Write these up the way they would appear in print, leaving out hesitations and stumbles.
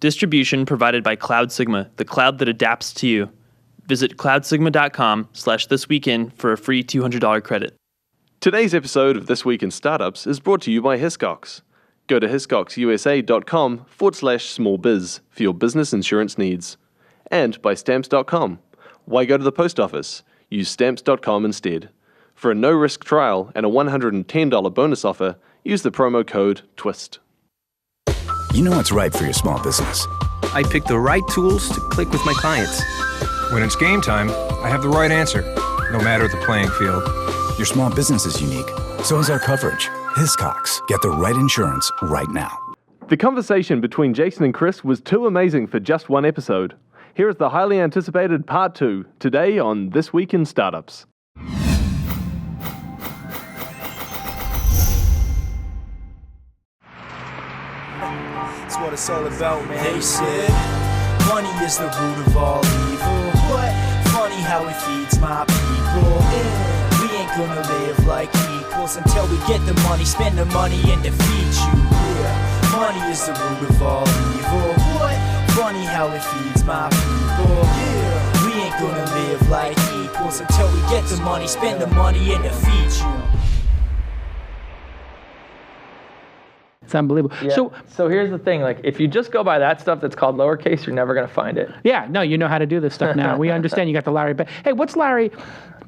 Distribution provided by Cloud Sigma, the cloud that adapts to you. Visit cloudsigma.com/thisweekin for a free $200 credit. Today's episode of This Week in Startups is brought to you by Hiscox. Go to hiscoxusa.com/smallbiz for your business insurance needs. And by Stamps.com. Why go to the post office? Use Stamps.com instead. For a no-risk trial and a $110 bonus offer, use the promo code TWiST. You know what's right for your small business. I pick the right tools to click with my clients. When it's game time, I have the right answer, no matter the playing field. Your small business is unique. So is our coverage. Hiscox. Get the right insurance right now. The conversation between Jason and Chris was too amazing for just one episode. Here is the highly anticipated part 2, today on This Week in Startups. That's what it's all about, man. They said money is the root of all evil. What? Funny how it feeds my people. Yeah. We ain't gonna live like equals until we get the money, spend the money, and defeat you. Yeah. Money is the root of all evil. What? Funny how it feeds my people. Yeah. We ain't gonna live like equals until we get the money, spend the money, and defeat you. It's unbelievable. Yeah. So here's the thing, like if you just go by that stuff that's called lowercase, you're never going to find it. Yeah, no, you know how to do this stuff now. We understand you got the Larry Page. Hey, what's Larry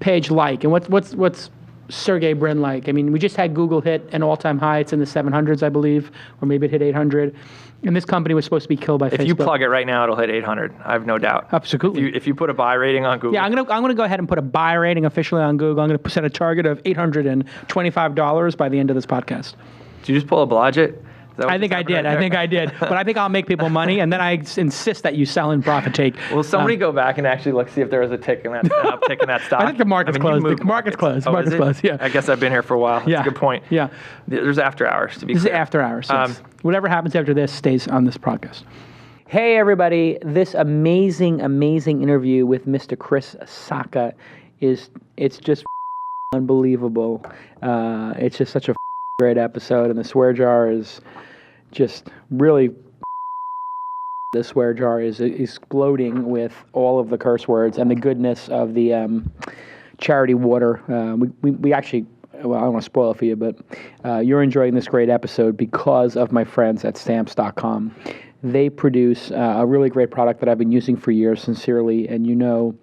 Page like? And what's Sergey Brin like? I mean, we just had Google hit an all-time high. It's in the 700s, I believe, or maybe it hit 800. And this company was supposed to be killed by Facebook. If you plug it right now, it'll hit 800. I have no doubt. Absolutely. If you put a buy rating on Google. Yeah, I'm gonna go ahead and put a buy rating officially on Google. I'm gonna set a target of $825 by the end of this podcast. Did you just pull a Blodgett? I think I did. But I think I'll make people money, and then I insist that you sell and profit take. Will somebody go back and actually see if there was a tick in that uptick in that stock? I think the market's closed. The market's closed. Oh, Yeah. I guess I've been here for a while. That's a good point. Yeah. There's after hours, to be clear. This is after hours. Yes. Whatever happens after this stays on this podcast. Hey, everybody. This amazing interview with Mr. Chris Sacca it's just unbelievable. It's just such a great episode, and the swear jar is just really, the swear jar is exploding with all of the curse words and the goodness of the charity water. We actually, well, I don't want to spoil it for you, but you're enjoying this great episode because of my friends at Stamps.com. They produce a really great product that I've been using for years, sincerely, and you know,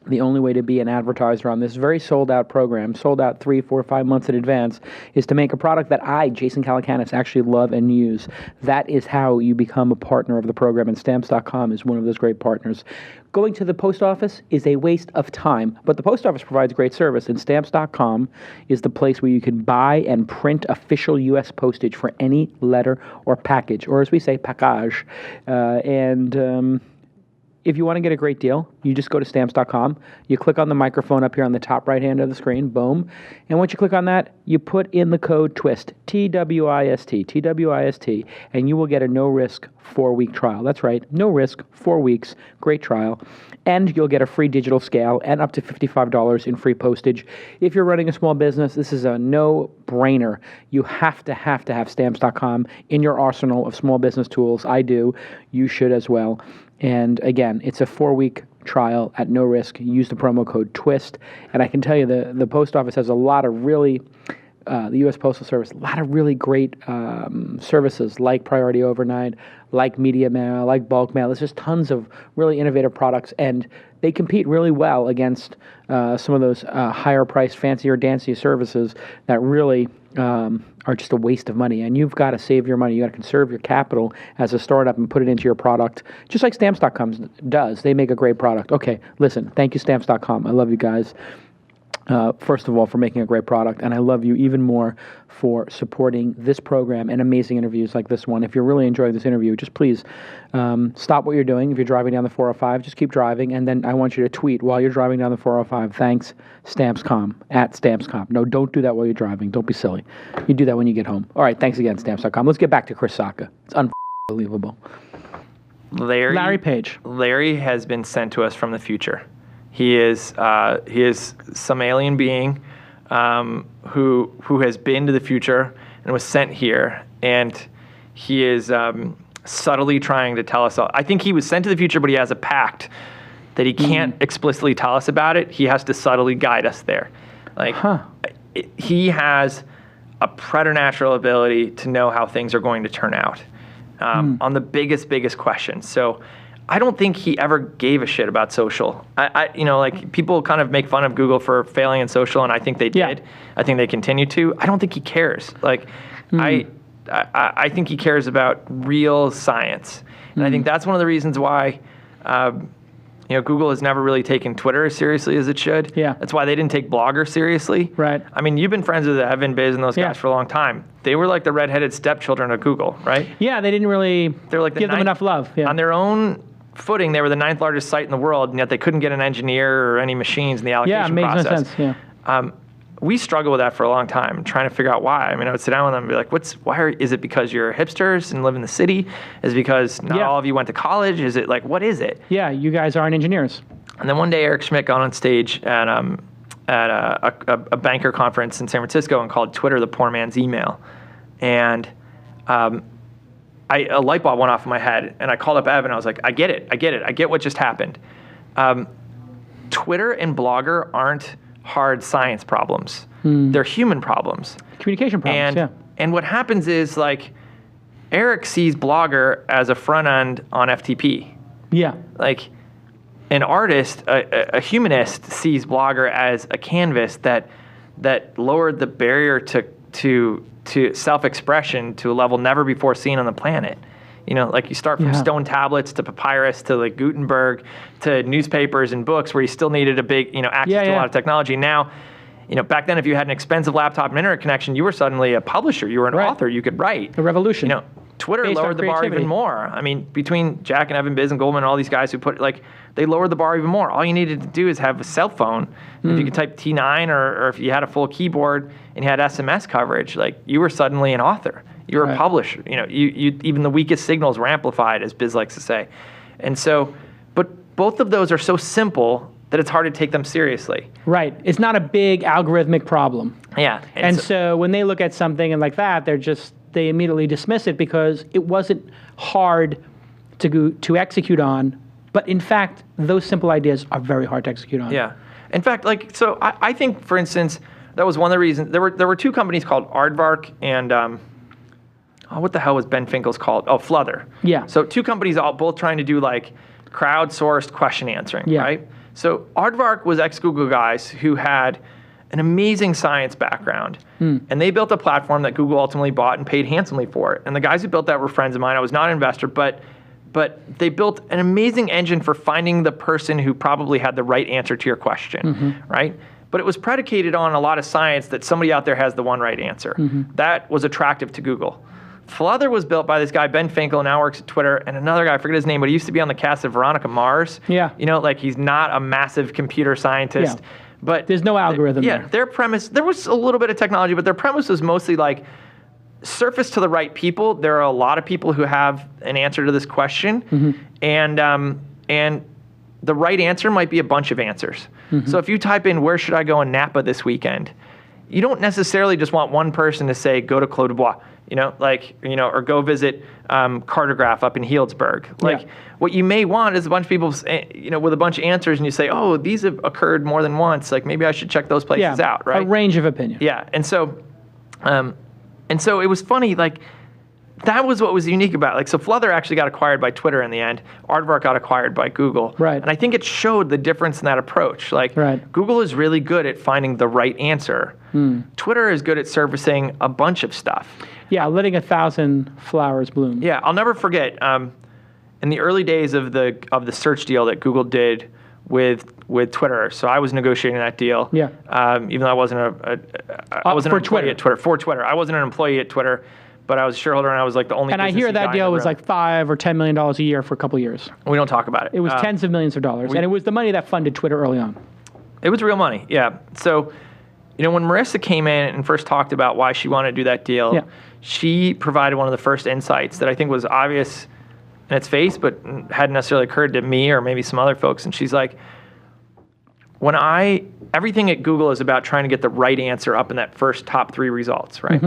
the only way to be an advertiser on this very sold-out program, sold out 3, 4, 5 months in advance, is to make a product that I, Jason Calacanis, actually love and use. That is how you become a partner of the program, and Stamps.com is one of those great partners. Going to the post office is a waste of time, but the post office provides great service, and Stamps.com is the place where you can buy and print official U.S. postage for any letter or package, or as we say, package. If you want to get a great deal, you just go to Stamps.com. You click on the microphone up here on the top right hand of the screen, boom. And once you click on that, you put in the code TWiST, TWiST, and you will get a no-risk 4-week trial. That's right, no risk, 4 weeks, great trial. And you'll get a free digital scale and up to $55 in free postage. If you're running a small business, this is a no-brainer. You have to have Stamps.com in your arsenal of small business tools. I do. You should as well. And again, it's a 4-week trial at no risk. Use the promo code TWiST. And I can tell you the post office has a lot of really, the U.S. Postal Service, a lot of really great services like Priority Overnight, like Media Mail, like Bulk Mail. There's just tons of really innovative products, and they compete really well against some of those higher priced, fancier, dancier services that really are just a waste of money. And you've got to save your money. You got to conserve your capital as a startup and put it into your product, just like Stamps.com does. They make a great product. Okay, listen, thank you, Stamps.com. I love you guys. First of all, for making a great product, and I love you even more for supporting this program and amazing interviews like this one. If you're really enjoying this interview, just please stop what you're doing. If you're driving down the 405, just keep driving, and then I want you to tweet while you're driving down the 405, thanks, Stamps.com, at Stamps.com. No, don't do that while you're driving. Don't be silly. You do that when you get home. All right, thanks again, Stamps.com. Let's get back to Chris Sacca. It's unbelievable. Larry Page. Larry has been sent to us from the future. He is some alien being who has been to the future and was sent here, and he is subtly trying to tell us all. I think he was sent to the future, but he has a pact that he can't explicitly tell us about it. He has to subtly guide us there. Like, he has a preternatural ability to know how things are going to turn out on the biggest questions. So I don't think he ever gave a shit about social. Like, people kind of make fun of Google for failing in social, and I think they did. I think they continue to. I don't think he cares. Like, I think he cares about real science. And I think that's one of the reasons why Google has never really taken Twitter as seriously as it should. Yeah. That's why they didn't take Blogger seriously. Right. I mean, you've been friends with Evan, Biz, and those guys for a long time. They were like the redheaded stepchildren of Google, right? Yeah, they didn't really give them enough love. Yeah. On their own footing, they were the 9th largest site in the world, and yet they couldn't get an engineer or any machines in the allocation process. Yeah, it makes no sense. Yeah. We struggled with that for a long time, trying to figure out why. I mean, I would sit down with them and be like, is it because you're hipsters and live in the city? Is it because not all of you went to college? Is it like, what is it? Yeah, you guys aren't engineers. And then one day Eric Schmidt got on stage at a banker conference in San Francisco and called Twitter the poor man's email. And a light bulb went off in my head, and I called up Evan. I was like, I get it. I get what just happened. Twitter and Blogger aren't hard science problems. They're human problems. Communication problems, And what happens is, like, Eric sees Blogger as a front end on FTP. Yeah. Like, an artist, a humanist, sees Blogger as a canvas that lowered the barrier to self-expression to a level never before seen on the planet. Like, you start from stone tablets to papyrus to like Gutenberg to newspapers and books, where you still needed a big, access to a lot of technology. Now, back then, if you had an expensive laptop and internet connection, you were suddenly a publisher. You were an author. You could write. A revolution. Twitter lowered the bar even more. I mean, between Jack and Evan, Biz, and Goldman, and all these guys who they lowered the bar even more. All you needed to do is have a cell phone. If you could type T9 or if you had a full keyboard and you had SMS coverage, like, you were suddenly an author. You were a publisher. You even the weakest signals were amplified, as Biz likes to say. And so, but both of those are so simple that it's hard to take them seriously. Right. It's not a big algorithmic problem. Yeah. And so when they look at something and like that, they immediately dismiss it because it wasn't hard to execute on. But in fact, those simple ideas are very hard to execute on. Yeah. In fact, so I think, for instance, that was one of the reasons. There were two companies called Aardvark and what the hell was Ben Finkel's called? Oh, Fluther. Yeah. So two companies both trying to do like crowdsourced question answering, right? So Aardvark was ex-Google guys who had an amazing science background. And they built a platform that Google ultimately bought and paid handsomely for it. And the guys who built that were friends of mine. I was not an investor, but they built an amazing engine for finding the person who probably had the right answer to your question, right? But it was predicated on a lot of science that somebody out there has the one right answer. That was attractive to Google. Fluther was built by this guy, Ben Finkel, now works at Twitter, and another guy, I forget his name, but he used to be on the cast of Veronica Mars. Yeah. Like, he's not a massive computer scientist. Yeah. But there's no algorithm there. Their premise, there was a little bit of technology, but their premise was mostly like, surface to the right people. There are a lot of people who have an answer to this question, and the right answer might be a bunch of answers. So if you type in, where should I go in Napa this weekend, you don't necessarily just want one person to say, go to Clos du Bois, or go visit Cartograph up in Healdsburg. What you may want is a bunch of people, with a bunch of answers, and you say, oh, these have occurred more than once. Like, maybe I should check those places out, right? A range of opinion. Yeah, and so it was funny, like, that was what was unique about it. Like, so Fluther actually got acquired by Twitter in the end. Aardvark got acquired by Google. Right. And I think it showed the difference in that approach. Like, Google is really good at finding the right answer. Twitter is good at surfacing a bunch of stuff. Yeah, letting 1,000 flowers bloom. Yeah, I'll never forget, in the early days of the search deal that Google did with Twitter. So I was negotiating that deal. Yeah. Even though I wasn't I wasn't an employee at Twitter. For Twitter. I wasn't an employee at Twitter, but I was a shareholder, and I was like the only. And I hear that deal was like $5 or $10 million a year for a couple of years. We don't talk about it. It was tens of millions of dollars, and it was the money that funded Twitter early on. It was real money, yeah. So, when Marissa came in and first talked about why she wanted to do that deal, she provided one of the first insights that I think was obvious in its face, but hadn't necessarily occurred to me or maybe some other folks. And she's like, everything at Google is about trying to get the right answer up in that first top 3 results, right?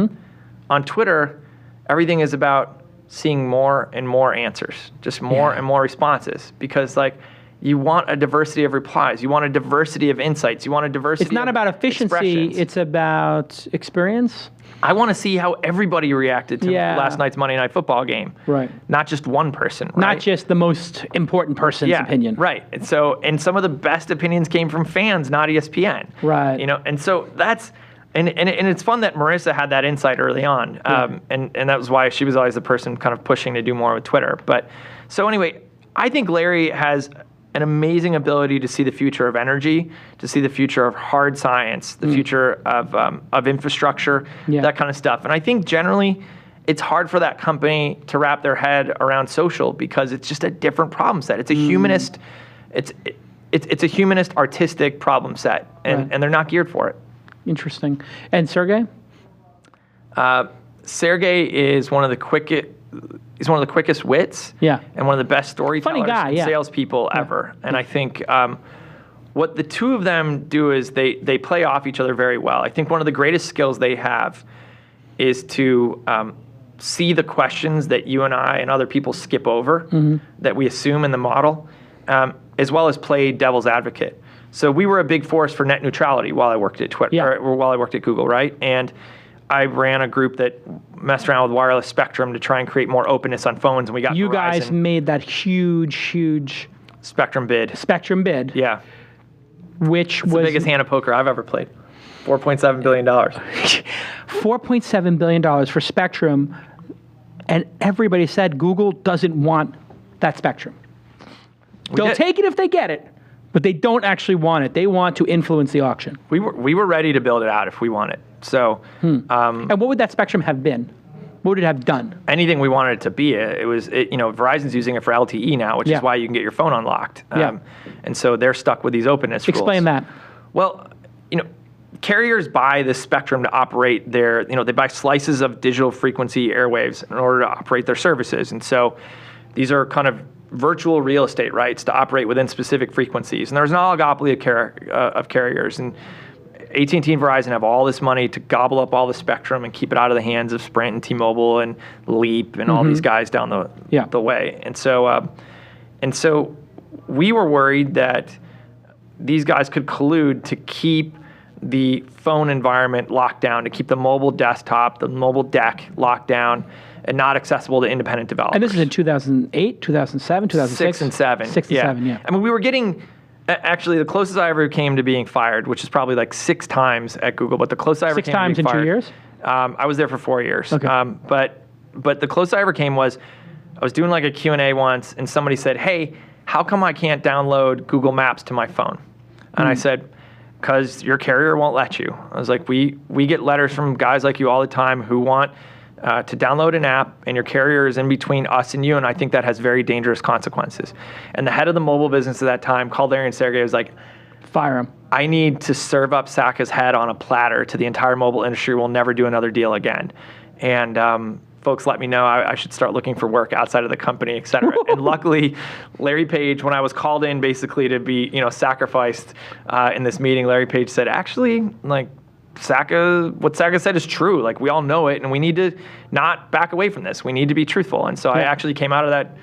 On Twitter, everything is about seeing more and more answers, just more and more responses, because like you want a diversity of replies, you want a diversity of insights, you want a diversity. It's not of about efficiency; expressions. it's about experience. I want to see how everybody reacted to last night's Monday Night Football game. Right. Not just one person. Right? Not just the most important person's opinion. Right. And so, and some of the best opinions came from fans, not ESPN. Right. You know, and so that's, and it's fun that Marissa had that insight early on. And that was why she was always the person kind of pushing to do more with Twitter. But so anyway, I think Larry has an amazing ability to see the future of energy, to see the future of hard science, the future of infrastructure, that kind of stuff. And I think generally it's hard for that company to wrap their head around social because it's just a different problem set. It's a humanist, it's a humanist artistic problem set, and they're not geared for it. Interesting. And Sergey? Sergey is one of the quickest. He's one of the quickest wits, and one of the best storytellers and salespeople ever. And I think what the two of them do is they play off each other very well. I think one of the greatest skills they have is to see the questions that you and I and other people skip over, that we assume in the model, as well as play devil's advocate. So we were a big force for net neutrality while I worked at Twitter, or while I worked at Google, right? And I ran a group that messed around with wireless spectrum to try and create more openness on phones, and we got You Verizon. guys made that huge spectrum bid. Yeah. Which was the biggest hand of poker I've ever played. $4.7 billion. $4.7 billion for spectrum, and everybody said Google doesn't want that spectrum. They'll take it if they get it, but they don't actually want it. They want to influence the auction. We were ready to build it out if we want it. So, and what would that spectrum have been? What would it have done? Anything we wanted it to be. Verizon's using it for LTE now, which is why you can get your phone unlocked. And so they're stuck with these openness rules. Explain that. Well, carriers buy this spectrum to operate their, they buy slices of digital frequency airwaves in order to operate their services. And so these are kind of virtual real estate rights to operate within specific frequencies. And there's an oligopoly of carriers. And AT&T and Verizon have all this money to gobble up all the spectrum and keep it out of the hands of Sprint and T-Mobile and Leap and all these guys down the way. And so we were worried that these guys could collude to keep the phone environment locked down, to keep the mobile desktop, the mobile deck locked down and not accessible to independent developers. And this is in 2008, 2007, 2006? 6 and 7. 6 and 7, yeah. I mean, we were getting... Actually, the closest I ever came to being fired, which is probably like 6 times at Google, but the closest I ever came to being fired... 6 times in 2 years? I was there for 4 years. Okay. But the closest I ever came was, I was doing like a Q&A once, and somebody said, hey, how come I can't download Google Maps to my phone? And I said, because your carrier won't let you. I was like, we get letters from guys like you all the time who want to download an app, and your carrier is in between us and you, and I think that has very dangerous consequences. And the head of the mobile business at that time called Larry and Sergey, was like, fire him. I need to serve up Sacca's head on a platter to the entire mobile industry. We'll never do another deal again. And folks let me know I should start looking for work outside of the company, et cetera. And luckily, Larry Page, when I was called in basically to be sacrificed in this meeting, Larry Page said, actually, like, what Sacca said is true. Like, we all know it, and we need to not back away from this. We need to be truthful. And so I actually came out of that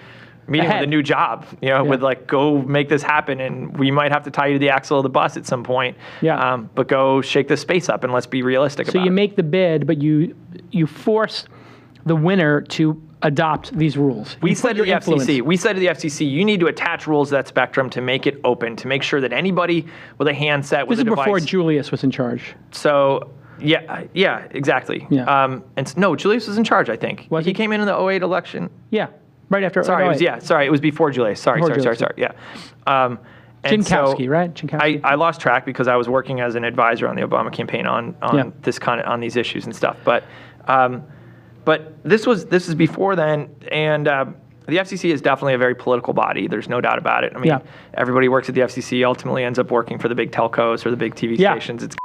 meeting with a new job, with like, go make this happen, and we might have to tie you to the axle of the bus at some point. But go shake this space up, and let's be realistic about it. So you make the bid, but you force the winner to adopt these rules. We said to the FCC, you need to attach rules to that spectrum to make it open, to make sure that anybody with a handset with a device. This is before Julius was in charge. So, yeah, exactly. Yeah. No, Julius was in charge, I think. Was he? He came in the 08 election. Yeah, right after. Sorry, it was before Julius. Sorry. Yeah. Chinkowski, right? Chinkowski. I lost track because I was working as an advisor on the Obama campaign on these issues and stuff. But this is before then, and the FCC is definitely a very political body. There's no doubt about it. I mean, everybody works at the FCC ultimately ends up working for the big telcos or the big TV stations. It's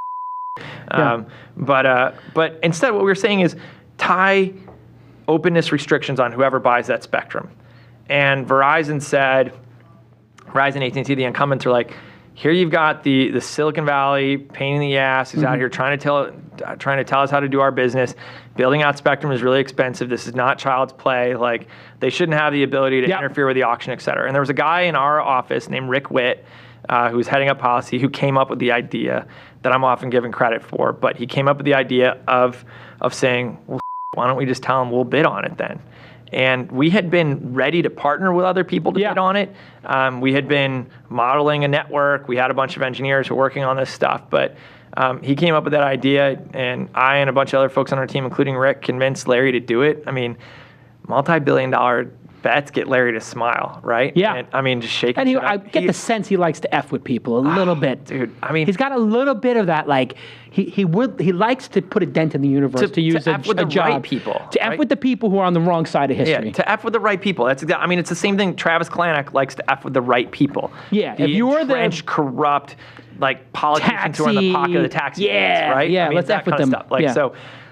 but instead, what we were saying is tie openness restrictions on whoever buys that spectrum. And Verizon, AT&T, the incumbents are like, here you've got the Silicon Valley pain in the ass who's out here trying to tell us how to do our business. Building out spectrum is really expensive. This is not child's play. Like, they shouldn't have the ability to interfere with the auction, et cetera. And there was a guy in our office named Rick Witt, who's heading up policy, who came up with the idea that I'm often given credit for. But he came up with the idea of saying, well, why don't we just tell them we'll bid on it then? And we had been ready to partner with other people to bid on it. We had been modeling a network. We had a bunch of engineers who were working on this stuff. But he came up with that idea, and I and a bunch of other folks on our team, including Rick, convinced Larry to do it. I mean, multi-billion-dollar bets get Larry to smile, right? Yeah. And, I mean, just shaking. And I get the sense he likes to F with people a little bit. Dude, I mean, he's got a little bit of that, like, he likes to put a dent in the universe, to use F with the job. right people. To F with the people who are on the wrong side of history. Yeah, to F with the right people. That's exactly. I mean, it's the same thing. Travis Kalanick likes to F with the right people. Yeah, the if you're the entrenched, corrupt, like, politicians who are in the pocket of the taxi guys, right? Yeah, I mean, let's that F with kind of them. stuff. Like, Yeah.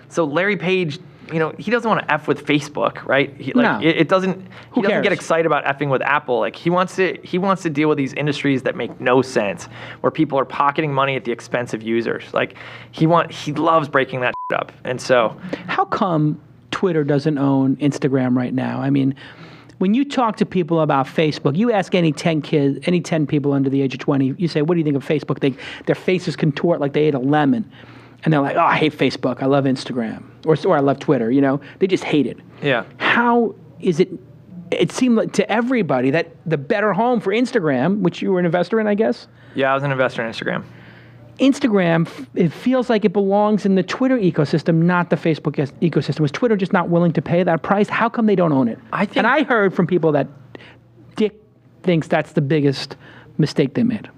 so Larry Page, you know, he doesn't want to F with Facebook, right? No. It doesn't. He doesn't cares? get excited about effing with Apple. Like, he wants to deal with these industries that make no sense, where people are pocketing money at the expense of users. Like, he loves breaking that up. And so, how come Twitter doesn't own Instagram right now? I mean, when you talk to people about Facebook, you ask any 10 people under the age of 20, you say, what do you think of Facebook? Their faces contort like they ate a lemon. And they're like, oh, I hate Facebook. I love Instagram. Or I love Twitter. You know, they just hate it. Yeah. How is it? It seemed like to everybody that the better home for Instagram, which you were an investor in, I guess. Yeah, I was an investor in Instagram. Instagram, it feels like it belongs in the Twitter ecosystem, not the Facebook ecosystem. Was Twitter just not willing to pay that price? How come they don't own it? And I heard from people that Dick thinks that's the biggest mistake they made.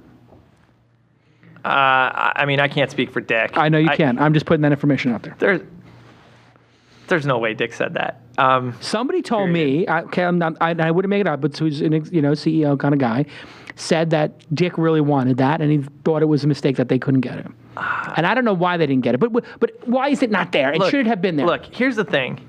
I mean, I can't speak for Dick. I know you can't. I'm just putting that information out there. There's no way Dick said that. Somebody told me, I wouldn't make it up, but who's an CEO kind of guy, said that Dick really wanted that, and he thought it was a mistake that they couldn't get it. And I don't know why they didn't get it, but why is it not there? It should have been there. Look, here's the thing.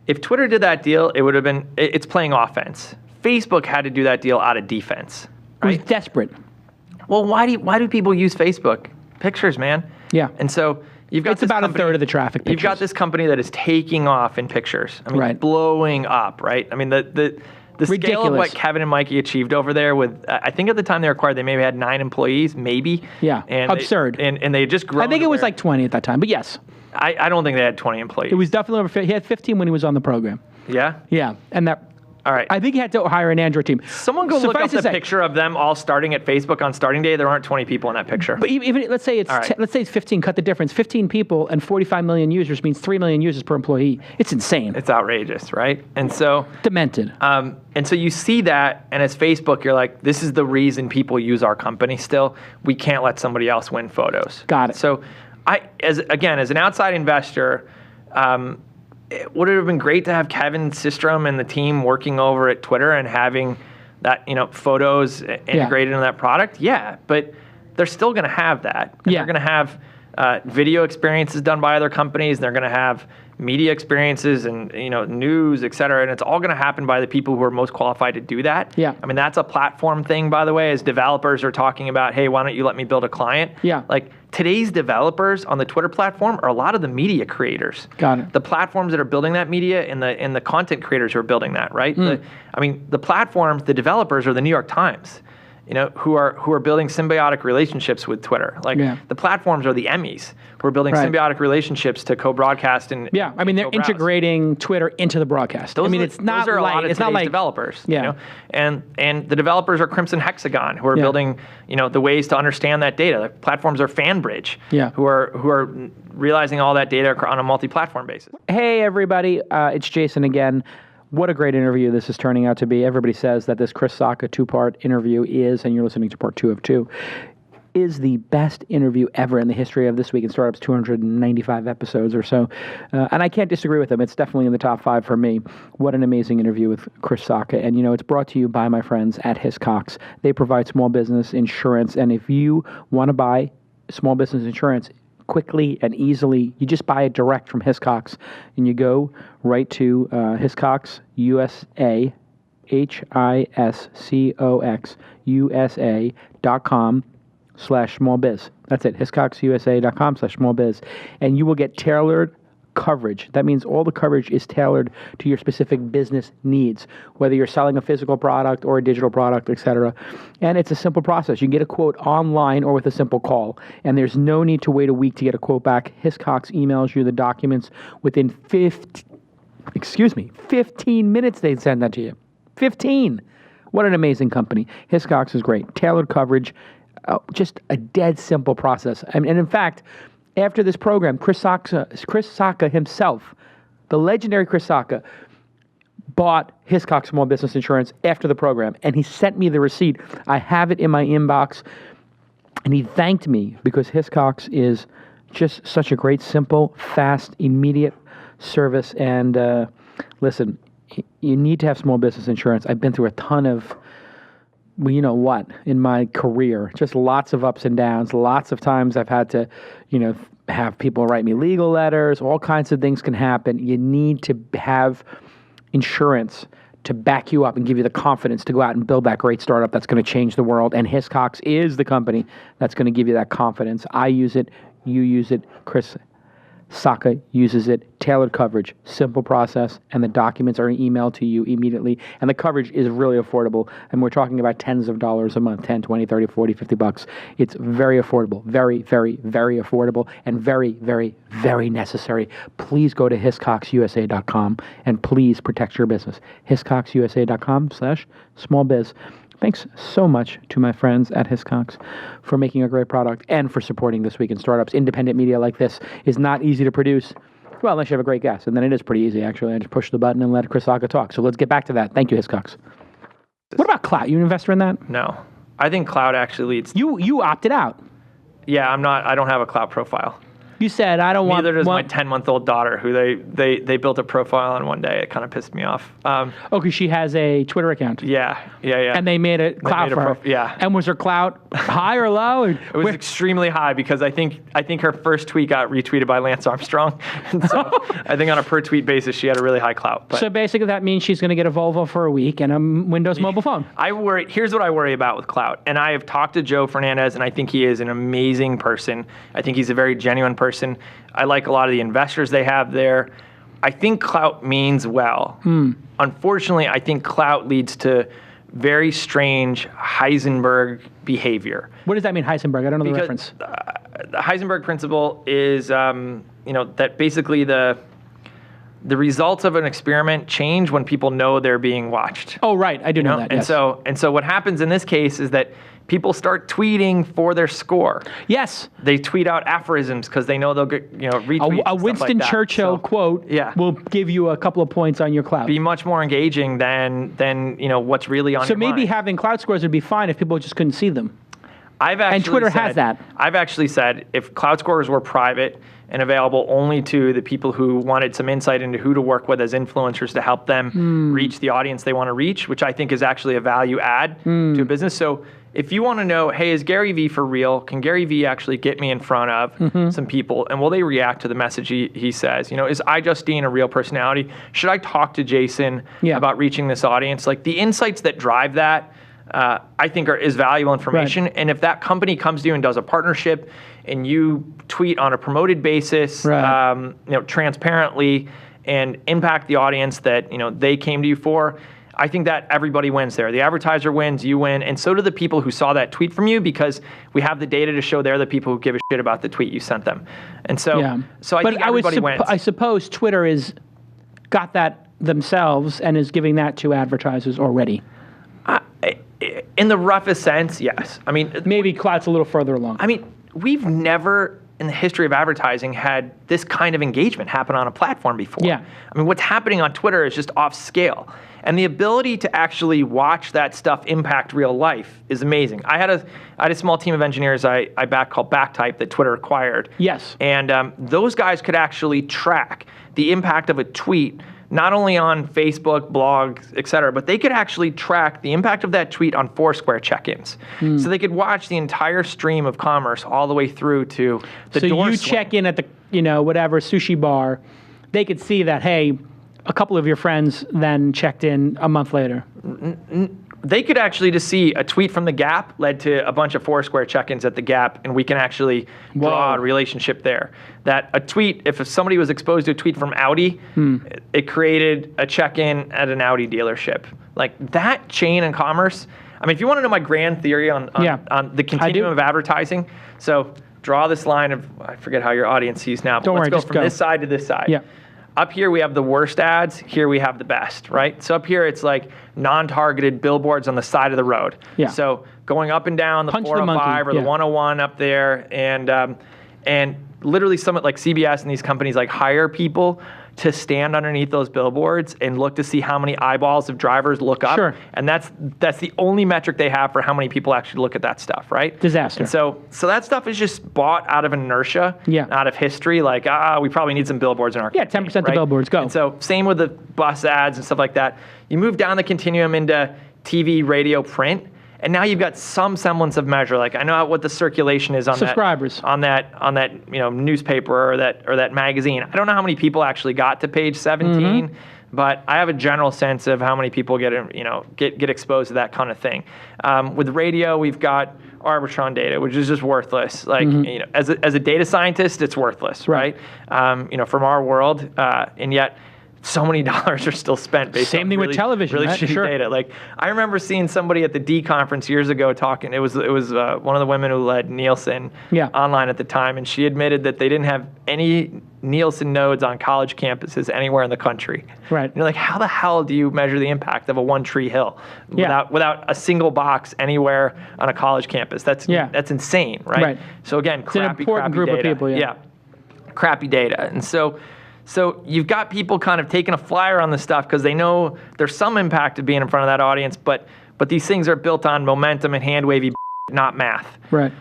If Twitter did that deal, it would have been. It's playing offense. Facebook had to do that deal out of defense. Right? It was desperate. Well, why do people use Facebook? Pictures, man. Yeah. And so you've got it's about a third of the traffic. You've got this company that is taking off in pictures. I mean, blowing up, right? I mean, the scale of what Kevin and Mikey achieved over there with, I think at the time they were acquired, they maybe had 9 employees, maybe. Yeah. And absurd. And they had just grown. I think it was like 20 at that time, but yes. I don't think they had 20 employees. It was definitely over. He had 15 when he was on the program. Yeah. Yeah, and that. All right. I think he had to hire an Android team. Someone go look up the picture of them all starting at Facebook on starting day. There aren't 20 people in that picture. But even let's say it's 15. Cut the difference. 15 people and 45 million users means 3 million users per employee. It's insane. It's outrageous, right? And so demented. And so you see that, and as Facebook, you're like, this is the reason people use our company. Still, we can't let somebody else win photos. Got it. So, as an outside investor. Would it have been great to have Kevin Systrom and the team working over at Twitter and having that, photos integrated into that product? Yeah, but they're still going to have that. And they're going to have video experiences done by other companies. They're going to have media experiences and news, et cetera. And it's all going to happen by the people who are most qualified to do that. Yeah. I mean, that's a platform thing, by the way, as developers are talking about, hey, why don't you let me build a client? Yeah. Like, today's developers on the Twitter platform are a lot of the media creators. Got it. The platforms that are building that media and the content creators who are building that, right? The platforms, the developers are the New York Times, who are building symbiotic relationships with Twitter. Like, the platforms are the Emmys who are building symbiotic relationships to co-broadcast and I mean, they're integrating Twitter into the broadcast. It's not like developers. And the developers are Crimson Hexagon, who are building the ways to understand that data. The platforms are FanBridge, who are realizing all that data on a multi-platform basis. Hey everybody, it's Jason again. What a great interview this is turning out to be. Everybody says that this Chris Sacca 2-part interview is, and you're listening to part 2 of 2, is the best interview ever in the history of This Week in Startups, 295 episodes or so. And I can't disagree with him. It's definitely in the top 5 for me. What an amazing interview with Chris Sacca. And, it's brought to you by my friends at Hiscox. They provide small business insurance. And if you want to buy small business insurance quickly and easily, you just buy it direct from Hiscox, and you go right to Hiscox USA hiscoxusa.com/smallbiz. That's it, hiscoxusa.com/smallbiz. And you will get tailored coverage. That means all the coverage is tailored to your specific business needs, whether you're selling a physical product or a digital product, etc. And it's a simple process. You can get a quote online or with a simple call, and there's no need to wait a week to get a quote back. Hiscox emails you the documents within 15 minutes. They'd send that to you. 15. What an amazing company. Hiscox is great. Tailored coverage, just a dead simple process. And in fact, after this program, Chris Sacca himself, the legendary Chris Sacca, bought Hiscox Small Business Insurance after the program, and he sent me the receipt. I have it in my inbox, and he thanked me because Hiscox is just such a great, simple, fast, immediate service. And listen, you need to have small business insurance. I've been through a ton of, well, you know what, in my career, just lots of ups and downs. Lots of times I've had to, have people write me legal letters. All kinds of things can happen. You need to have insurance to back you up and give you the confidence to go out and build that great startup that's going to change the world. And Hiscox is the company that's going to give you that confidence. I use it. You use it. Chris Sacca uses it. Tailored coverage, simple process, and the documents are emailed to you immediately. And the coverage is really affordable. And we're talking about tens of dollars a month, 10, 20, 30, 40, 50 bucks. It's very affordable, very, very, very affordable, and very, very, very necessary. Please go to hiscoxusa.com and please protect your business. hiscoxusa.com/smallbiz. Thanks so much to my friends at Hiscox for making a great product and for supporting This Week in Startups. Independent media like this is not easy to produce. Well, unless you have a great guest, and then it is pretty easy, actually. I just push the button and let Chris Sacca talk. So let's get back to that. Thank you, Hiscox. What about Klout? You an investor in that? No. I think Klout actually leads. You opted out. Yeah, I'm not. I don't have a Klout profile. You said, I don't want... Neither does my 10-month-old daughter, who they built a profile on one day. It kind of pissed me off. Because she has a Twitter account. Yeah. And they made a Klout for her. Yeah. And was her Klout high or low? It was extremely high because I think her first tweet got retweeted by Lance Armstrong. And so I think on a per-tweet basis, she had a really high Klout. But so basically that means she's going to get a Volvo for a week and a Windows mobile phone. Here's what I worry about with Klout. And I have talked to Joe Fernandez, and I think he is an amazing person. I think he's a very genuine person. I like a lot of the investors they have there. I think Klout means well. Unfortunately, I think Klout leads to very strange Heisenberg behavior. What does that mean, Heisenberg? I don't know the reference. The Heisenberg principle is, that basically the results of an experiment change when people know they're being watched. Oh, right. I do know that. And yes. so what happens in this case is that people start tweeting for their score. Yes. They tweet out aphorisms because they know they'll get retweets. A Winston Churchill quote will give you a couple of points on your Klout. Be much more engaging than what's really on your mind. So maybe having Klout scores would be fine if people just couldn't see them. And Twitter has that. I've actually said if Klout scores were private and available only to the people who wanted some insight into who to work with as influencers to help them reach the audience they want to reach, which I think is actually a value add to a business. So if you want to know, hey, is Gary Vee for real? Can Gary Vee actually get me in front of some people? And will they react to the message he says? Is iJustine a real personality? Should I talk to Jason about reaching this audience? Like the insights that drive that, I think is valuable information. Right. And if that company comes to you and does a partnership and you tweet on a promoted basis, transparently and impact the audience that, they came to you for, I think that everybody wins there. The advertiser wins, you win, and so do the people who saw that tweet from you because we have the data to show they're the people who give a shit about the tweet you sent them. And so I think everybody wins. I suppose Twitter is got that themselves and is giving that to advertisers already. In the roughest sense, yes. I mean, maybe Klout's a little further along. I mean, we've never in the history of advertising had this kind of engagement happen on a platform before. Yeah. I mean, what's happening on Twitter is just off scale. And the ability to actually watch that stuff impact real life is amazing. I had a small team of engineers I backed called Backtype that Twitter acquired. Yes. And those guys could actually track the impact of a tweet, not only on Facebook, blogs, et cetera, but they could actually track the impact of that tweet on Foursquare check-ins. So they could watch the entire stream of commerce all the way through to the door So you swing. check in at the, whatever sushi bar, they could see that, hey, a couple of your friends then checked in a month later. they could actually just see a tweet from the Gap led to a bunch of Foursquare check-ins at the Gap, and we can actually draw a relationship there. That a tweet, if somebody was exposed to a tweet from Audi, it created a check-in at an Audi dealership. Like that chain in commerce. I mean, if you want to know my grand theory on the continuum of advertising, so draw this line of, I forget how your audience sees now, but let's go from this side to this side. Yeah. Up here we have the worst ads, here we have the best, right? So up here it's like non-targeted billboards on the side of the road. Yeah. So going up and down the 405 or the 101 up there, and literally some like CBS and these companies like hire people to stand underneath those billboards and look to see how many eyeballs of drivers look up. Sure. And that's the only metric they have for how many people actually look at that stuff, right? Disaster. And so that stuff is just bought out of inertia, out of history. Like, we probably need some billboards in our campaign, 10% of billboards, go. And so same with the bus ads and stuff like that. You move down the continuum into TV, radio, print, and now you've got some semblance of measure. Like I know what the circulation is on subscribers on that newspaper or that magazine. I don't know how many people actually got to page 17, but I have a general sense of how many people get exposed to that kind of thing. With radio, we've got Arbitron data, which is just worthless. Like as a data scientist, it's worthless, right? From our world, and yet so many dollars are still spent based on with television, really right? shitty data. Like I remember seeing somebody at the D conference years ago talking. It was one of the women who led Nielsen online at the time, and she admitted that they didn't have any Nielsen nodes on college campuses anywhere in the country. Right. And you're like, how the hell do you measure the impact of a One Tree Hill without a single box anywhere on a college campus? That's insane, right? So again, crappy group data. of people. Crappy data, and so you've got people kind of taking a flyer on this stuff because they know there's some impact of being in front of that audience, but these things are built on momentum and hand wavy, not math. Right.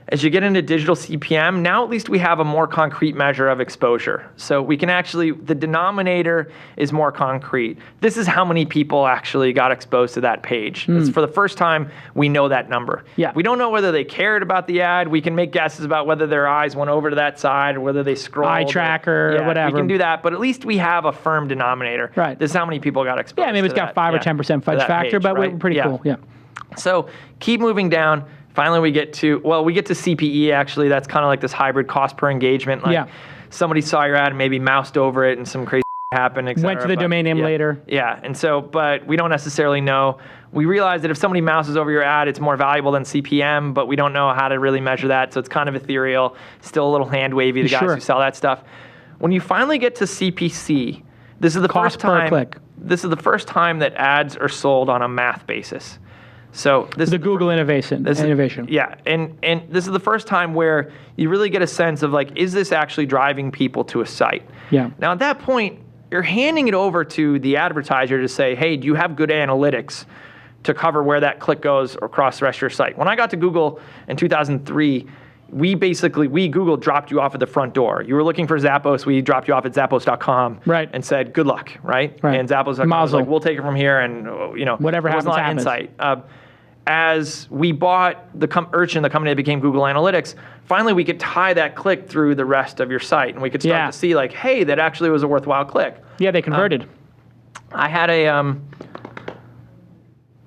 As you get into digital CPM, now at least we have a more concrete measure of exposure. So we can the denominator is more concrete. This is how many people actually got exposed to that page. It's for the first time we know that number. Yeah. We don't know whether they cared about the ad. We can make guesses about whether their eyes went over to that side or whether they scrolled. Eye tracker or whatever. We can do that, but at least we have a firm denominator. Right. This is how many people got exposed. Yeah, maybe it's got 5 or 10% fudge factor, but we're pretty cool. Yeah. So keep moving down. Finally, we get to CPE, actually. That's kind of like this hybrid cost per engagement. Like somebody saw your ad and maybe moused over it and some crazy happened, et cetera. Went to the domain name later. Yeah, and so, but we don't necessarily know. We realize that if somebody mouses over your ad, it's more valuable than CPM, but we don't know how to really measure that, so it's kind of ethereal, still a little hand-wavy, the guys who sell that stuff. When you finally get to CPC, this is the first time. Click. This is the first time that ads are sold on a math basis. So this the Google innovation. Yeah, and this is the first time where you really get a sense of like, is this actually driving people to a site? Yeah. Now at that point, you're handing it over to the advertiser to say, hey, do you have good analytics to cover where that click goes across the rest of your site? When I got to Google in 2003, Google dropped you off at the front door. You were looking for Zappos, we dropped you off at Zappos.com and said, good luck, right? And Zappos.com was like, we'll take it from here, and whatever happens, happens. Insight. As we bought Urchin, the company that became Google Analytics, finally we could tie that click through the rest of your site, and we could start to see like, hey, that actually was a worthwhile click. Yeah, they converted. I had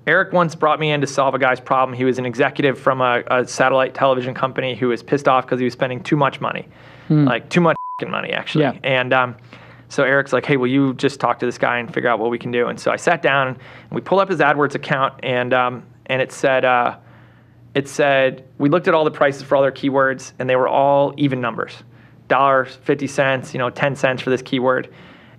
Eric once brought me in to solve a guy's problem. He was an executive from a satellite television company who was pissed off because he was spending too much money, like too much money actually. Yeah. And so Eric's like, hey, will you just talk to this guy and figure out what we can do? And so I sat down and we pulled up his AdWords account, and it said we looked at all the prices for all their keywords, and they were all even numbers, $50, 10 cents for this keyword,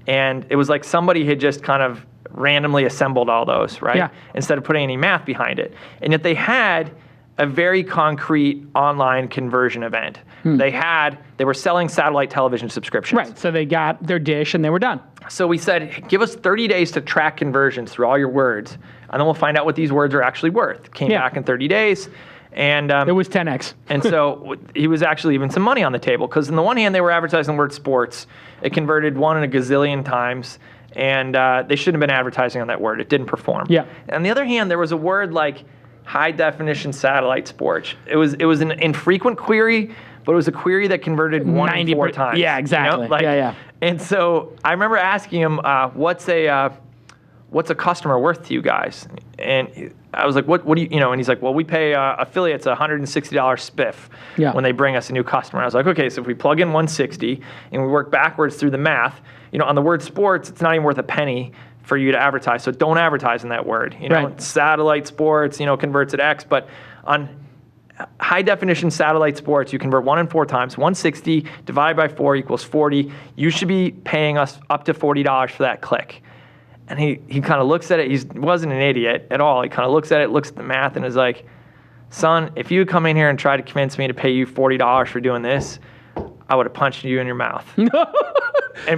and it was like somebody had just kind of randomly assembled all those, right? Yeah. Instead of putting any math behind it. And yet they had a very concrete online conversion event. They were selling satellite television subscriptions. Right, so they got their dish and they were done. So we said, give us 30 days to track conversions through all your words, and then we'll find out what these words are actually worth. Came back in 30 days. And it was 10x. And so he was actually leaving some money on the table, because on the one hand, they were advertising the word sports. It converted 1 in a gazillion times. And they shouldn't have been advertising on that word. It didn't perform. Yeah. On the other hand, there was a word like high definition satellite sports. It was an infrequent query, but it was a query that converted 1 in 4 times. Yeah, exactly. And so I remember asking him, what's what's a customer worth to you guys? And I was like, what do you know? And he's like, well, we pay affiliates $160 spiff when they bring us a new customer. And I was like, okay, so if we plug in 160 and we work backwards through the math, on the word sports, it's not even worth a penny for you to advertise. So don't advertise in that word. Satellite sports, converts at X, but on high definition satellite sports, you convert 1 in 4 times. 160 divided by 4 equals 40. You should be paying us up to $40 for that click. And he kind of looks at it. He wasn't an idiot at all. He kind of looks at it, looks at the math, and is like, son, if you come in here and try to convince me to pay you $40 for doing this, I would have punched you in your mouth.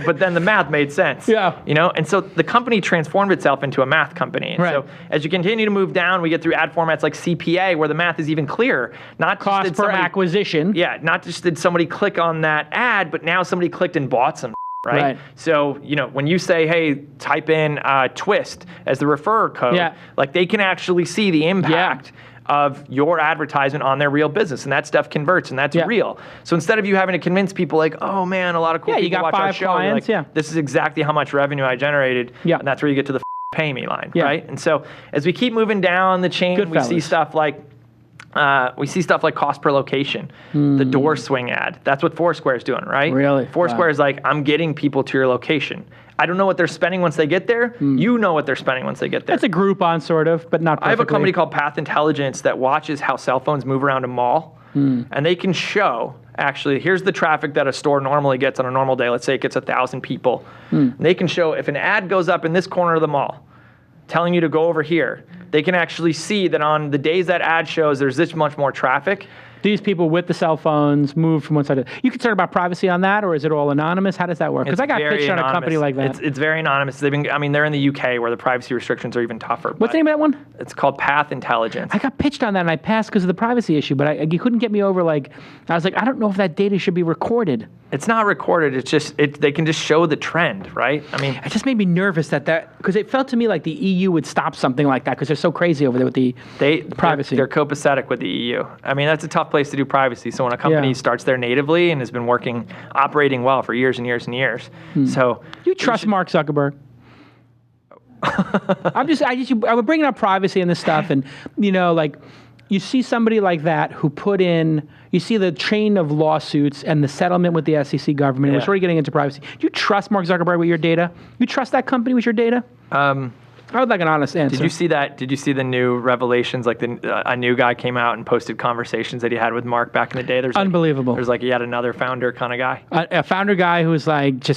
But then the math made sense. And so the company transformed itself into a math company. And so as you continue to move down, we get through ad formats like CPA, where the math is even clearer. Not cost per acquisition. Yeah, not just did somebody click on that ad, but now somebody clicked and bought some. Right? So, when you say, hey, type in TWiST as the referrer code, like they can actually see the impact of your advertisement on their real business, and that stuff converts, and that's real. So instead of you having to convince people like, oh man, a lot of cool people you got watch 5 our show, clients, like, this is exactly how much revenue I generated, and that's where you get to the pay me line, right? And so as we keep moving down the chain, we see stuff like cost per location, the door swing ad. That's what Foursquare's doing, right? Really? Foursquare is like, I'm getting people to your location. I don't know what they're spending once they get there. You know what they're spending once they get there. That's a Groupon, sort of, but not perfectly. I have a company called Path Intelligence that watches how cell phones move around a mall, and they can show, actually, here's the traffic that a store normally gets on a normal day. Let's say it gets 1,000 people. They can show if an ad goes up in this corner of the mall, telling you to go over here, they can actually see that on the days that ad shows, there's this much more traffic. These people with the cell phones move from one side to the other. You concerned about privacy on that, or is it all anonymous? How does that work? Because I got pitched on a company like that. It's very anonymous. They're in the UK where the privacy restrictions are even tougher. What's the name of that one? It's called Path Intelligence. I got pitched on that and I passed because of the privacy issue, but you couldn't get me over. I was like, I don't know if that data should be recorded. It's not recorded. It's just they can just show the trend, right? It just made me nervous that because it felt to me like the EU would stop something like that because they're so crazy over there with the privacy. They're copacetic with the EU. That's a tough place to do privacy. So when a company starts there natively and has been operating well for years and years and years, so you trust Mark Zuckerberg? I'm bringing up privacy and this stuff, and you see somebody like that who you see the chain of lawsuits and the settlement with the SEC government. We're sort of getting into privacy. Do you trust Mark Zuckerberg with your data? You trust that company with your data? I would like an honest answer. Did you see that? Did you see the new revelations? Like a new guy came out and posted conversations that he had with Mark back in the day. There's unbelievable. There's yet another founder kind of guy. A founder guy who's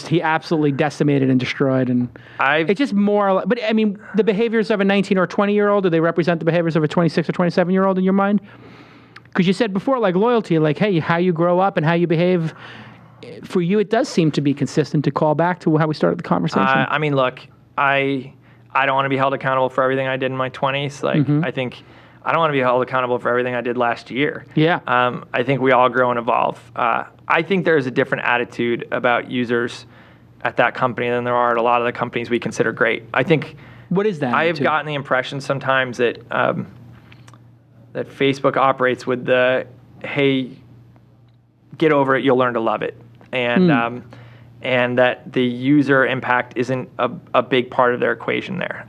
he absolutely decimated and destroyed. And it's just more. But the behaviors of a 19 or 20-year-old, do they represent the behaviors of a 26 or 27-year-old in your mind? Because you said before, loyalty, hey, how you grow up and how you behave. For you, it does seem to be consistent to call back to how we started the conversation. Look, I don't want to be held accountable for everything I did in my 20s. I think I don't want to be held accountable for everything I did last year. I think we all grow and evolve. I think there's a different attitude about users at that company than there are at a lot of the companies we consider great. I think. What is that? I have gotten the impression sometimes that that Facebook operates with the, hey, get over it, you'll learn to love it. And that the user impact isn't a big part of their equation there.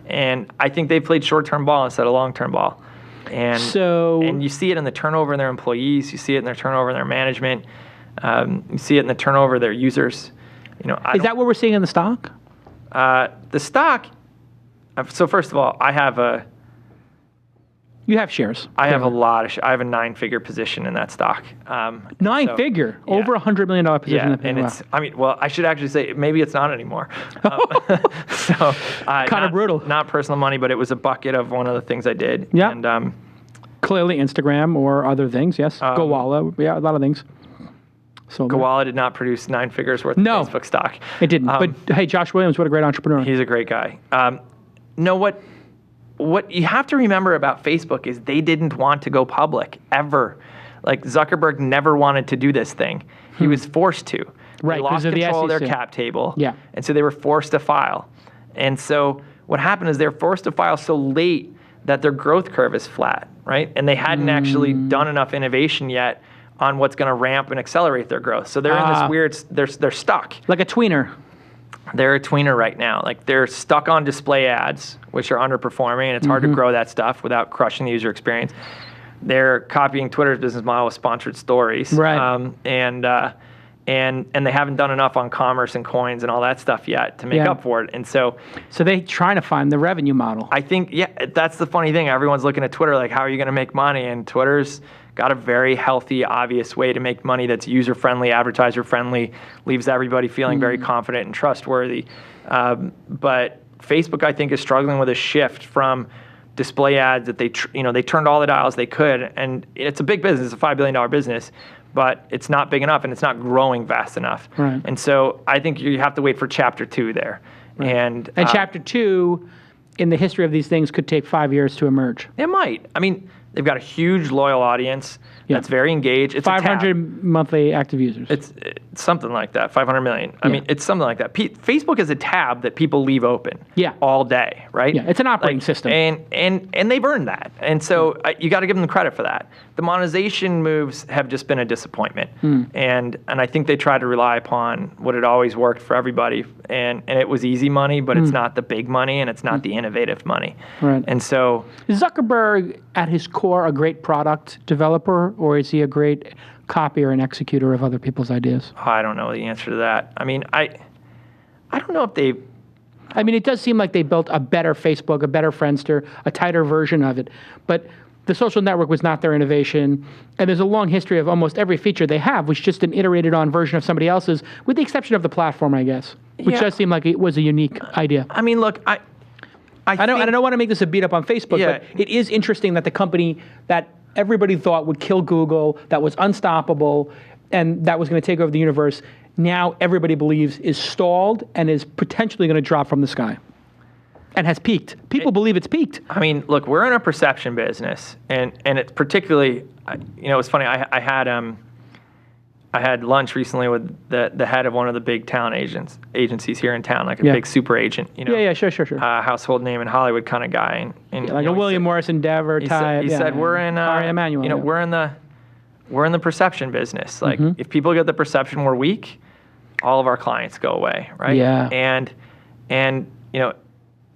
And I think they played short-term ball instead of long-term ball. And you see it in the turnover in their employees. You see it in their turnover in their management. You see it in the turnover of their users. Is that what we're seeing in the stock? The stock. So first of all, I have You have shares. I have a lot of. I have a 9-figure position in that stock. Nine-figure, over $100 million position. Yeah, and it's. I should actually say maybe it's not anymore. Kind of brutal. Not personal money, but it was a bucket of one of the things I did. Yeah. And clearly Instagram or other things. Yes. Gowalla. Yeah, a lot of things. So Gowalla did not produce 9 figures worth of Facebook stock. It didn't. But hey, Josh Williams, what a great entrepreneur. He's a great guy. What you have to remember about Facebook is they didn't want to go public ever. Zuckerberg never wanted to do this thing. He was forced to. Right, they lost control of their cap table. Yeah. And so they were forced to file. And so what happened is they're forced to file so late that their growth curve is flat, right? And they hadn't actually done enough innovation yet on what's going to ramp and accelerate their growth. So they're in this weird, they're stuck. Like a tweener. they're a tweener right now. Like they're stuck on display ads, which are underperforming, and it's hard to grow that stuff without crushing the user experience. They're copying Twitter's business model with sponsored stories, right? And they haven't done enough on commerce and coins and all that stuff yet to make up for it. And so they trying to find the revenue model. I think that's the funny thing. Everyone's looking at Twitter like, how are you going to make money? And Twitter's got a very healthy, obvious way to make money that's user-friendly, advertiser-friendly, leaves everybody feeling very confident and trustworthy. But Facebook, I think, is struggling with a shift from display ads that they turned all the dials they could, and it's a big business, it's a $5 billion business, but it's not big enough and it's not growing fast enough. Right. And so I think you have to wait for chapter 2 there. Right. And chapter 2 in the history of these things could take 5 years to emerge. It might. I mean, they've got a huge loyal audience that's very engaged. It's 500 monthly active users. It's something like that, 500 million. I mean, it's something like that. Facebook is a tab that people leave open all day, right? Yeah, it's an operating system. And they've earned that. And so you got to give them credit for that. The monetization moves have just been a disappointment. And I think they try to rely upon what had always worked for everybody. And it was easy money, but it's not the big money and it's not the innovative money. Right. And so is Zuckerberg at his core a great product developer, or is he a great copier and executor of other people's ideas? I don't know the answer to that. I mean, I don't know if they... I mean, it does seem like they built a better Facebook, a better Friendster, a tighter version of it. But the social network was not their innovation. And there's a long history of almost every feature they have was just an iterated on version of somebody else's, with the exception of the platform, I guess, which does seem like it was a unique idea. I mean, look, I don't want to make this a beat up on Facebook, but it is interesting that the company that everybody thought would kill Google, that was unstoppable, and that was going to take over the universe, now everybody believes is stalled and is potentially going to drop from the sky and has peaked. People believe it's peaked. I mean, look, we're in a perception business, and it's particularly, it's funny, I had lunch recently with the head of one of the big town agencies here in town, like a big super agent, Sure. Household name in Hollywood kind of guy, and like a William Morris Endeavor type. He said we're in we're in the perception business. Like if people get the perception we're weak, all of our clients go away, right? Yeah. And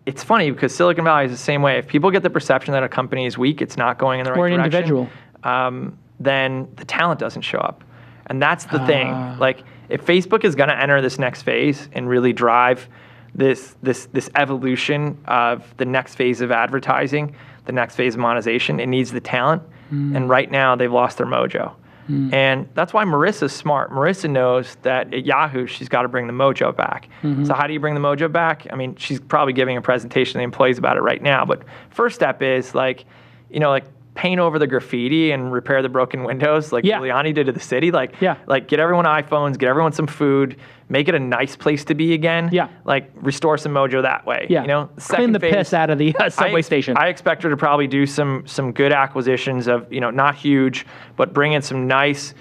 it's funny because Silicon Valley is the same way. If people get the perception that a company is weak, it's not going in the right direction. Or an individual. Then the talent doesn't show up. And that's the thing. Like, if Facebook is going to enter this next phase and really drive this evolution of the next phase of advertising, the next phase of monetization, it needs the talent. And right now, they've lost their mojo. And that's why Marissa's smart. Marissa knows that at Yahoo, she's got to bring the mojo back. So how do you bring the mojo back? I mean, she's probably giving a presentation to the employees about it right now. But first step is like paint over the graffiti and repair the broken windows like Giuliani did to the city. Like get everyone iPhones, get everyone some food, make it a nice place to be again. Like restore some mojo that way. Clean the piss out of the subway station. I expect her to probably do some good acquisitions of, not huge, but bring in some nice,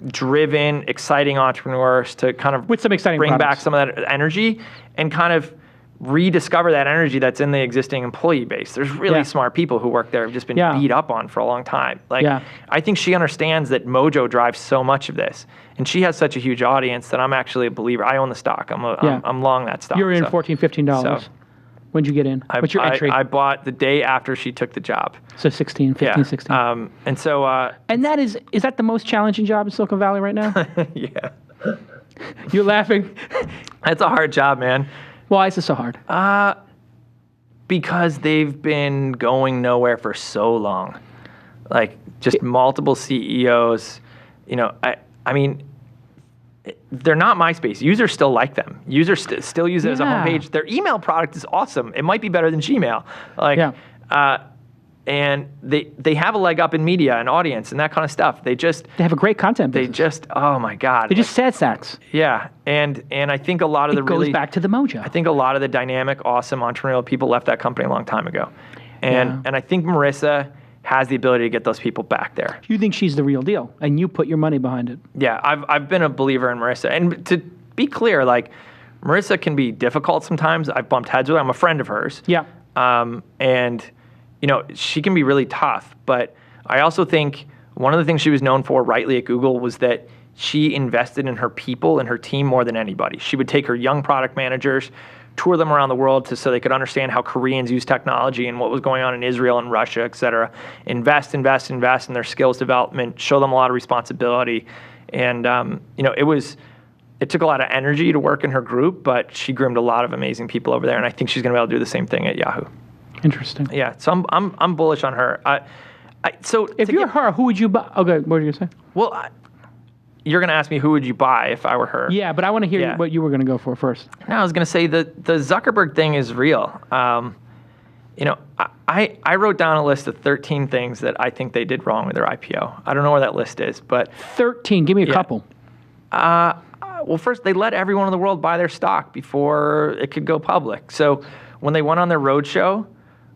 driven, exciting entrepreneurs to kind of with some exciting bring products. back some of that energy and kind of rediscover that energy that's in the existing employee base. There's really smart people who work there have just been beat up on for a long time. I think she understands that mojo drives so much of this. And she has such a huge audience that I'm actually a believer. I own the stock. I'm long that stock. You're in $14, $15. When'd you get in? What's your entry? I bought the day after she took the job. So 16. And so... and that is that the most challenging job in Silicon Valley right now? Yeah. You're laughing. That's a hard job, man. Why is it so hard? Because they've been going nowhere for so long. Like, just multiple CEOs. I mean, they're not MySpace. Users still like them. Users still use it as a homepage. Their email product is awesome. It might be better than Gmail. And they have a leg up in media and audience and that kind of stuff. They have a great content business. Oh my God. They just sad sacks. Yeah. And I think a lot of it goes back to the mojo. I think a lot of the dynamic, awesome entrepreneurial people left that company a long time ago. And I think Marissa has the ability to get those people back there. You think she's the real deal and you put your money behind it. Yeah, I've been a believer in Marissa. And to be clear, like, Marissa can be difficult sometimes. I've bumped heads with her. I'm a friend of hers. Yeah. And she can be really tough, but I also think one of the things she was known for rightly at Google was that she invested in her people and her team more than anybody. She would take her young product managers, tour them around the world so they could understand how Koreans use technology and what was going on in Israel and Russia, et cetera. Invest in their skills development, show them a lot of responsibility. And, it took a lot of energy to work in her group, but she groomed a lot of amazing people over there. And I think she's going to be able to do the same thing at Yahoo. Interesting. Yeah. So I'm bullish on her. So if you're her, who would you buy? Okay, what were you going to say? Well, you're going to ask me who would you buy if I were her. Yeah, but I want to hear what you were going to go for first. No, I was going to say the Zuckerberg thing is real. I wrote down a list of 13 things that I think they did wrong with their IPO. I don't know where that list is, but 13. Give me a couple. Well, first, they let everyone in the world buy their stock before it could go public. So when they went on their roadshow,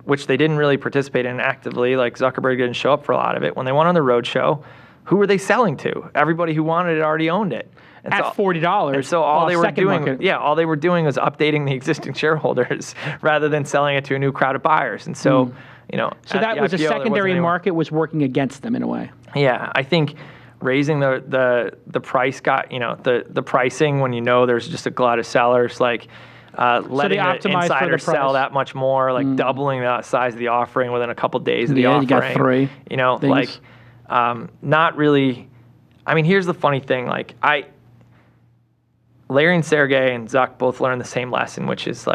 which they didn't really participate in actively, like Zuckerberg didn't show up for a lot of it. When they went on the roadshow, who were they selling to? Everybody who wanted it already owned it. And at $40. And so all they were doing was updating the existing shareholders rather than selling it to a new crowd of buyers. And so, so that was a secondary market was working against them in a way. Yeah, I think raising the price got the pricing when there's just a glut of sellers, like letting the insiders sell that much more, like doubling the size of the offering within a couple days of the offering. You got three. Not really. I mean, here's the funny thing. Larry and Sergey and Zuck both learned the same lesson, which is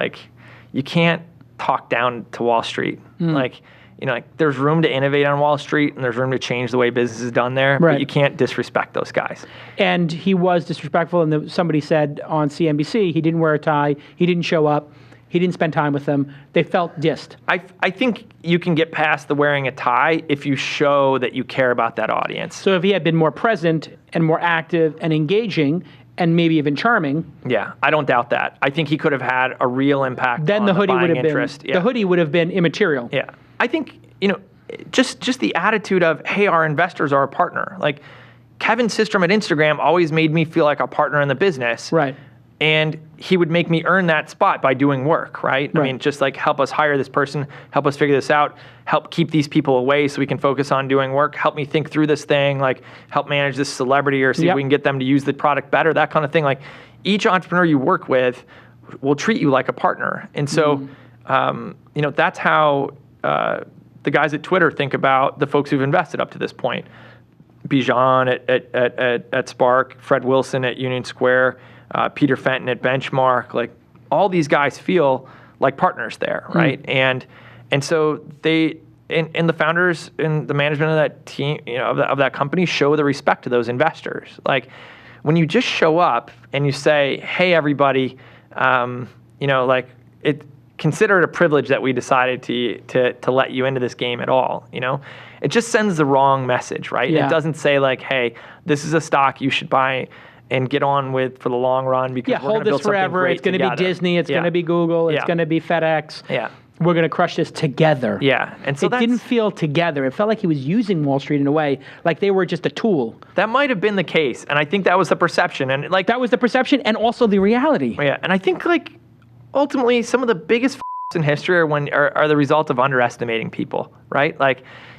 you can't talk down to Wall Street. There's room to innovate on Wall Street and there's room to change the way business is done there, but you can't disrespect those guys. And he was disrespectful, and somebody said on CNBC he didn't wear a tie, he didn't show up, he didn't spend time with them. They felt dissed. I think you can get past the wearing a tie if you show that you care about that audience. So if he had been more present and more active and engaging and maybe even charming. Yeah, I don't doubt that. I think he could have had a real impact then on the hoodie would have interest. The hoodie would have been immaterial. Yeah. I think, just the attitude of, hey, our investors are a partner. Like Kevin Systrom at Instagram always made me feel like a partner in the business. Right. And he would make me earn that spot by doing work, right? I mean, just help us hire this person, help us figure this out, help keep these people away so we can focus on doing work, help me think through this thing, help manage this celebrity or see if we can get them to use the product better, that kind of thing. Each entrepreneur you work with will treat you like a partner. And so, that's how the guys at Twitter think about the folks who've invested up to this point. Bijan at Spark, Fred Wilson at Union Square, Peter Fenton at Benchmark, all these guys feel like partners there, right? And so they and the founders and the management of that team, of that company show the respect to those investors. When you just show up and you say, "Hey, everybody," consider it a privilege that we decided to let you into this game at all. It just sends the wrong message, right? Yeah. It doesn't say hey, this is a stock you should buy and get on with for the long run because we're going to build something great together. It's going to be Disney. It's going to be Google. It's going to be FedEx. Yeah. We're going to crush this together. Yeah. And so it didn't feel together. It felt like he was using Wall Street in a way, like they were just a tool. That might have been the case. And I think that was the perception. And that was the perception and also the reality. Yeah. And I think ultimately some of the biggest in history are the result of underestimating people, right?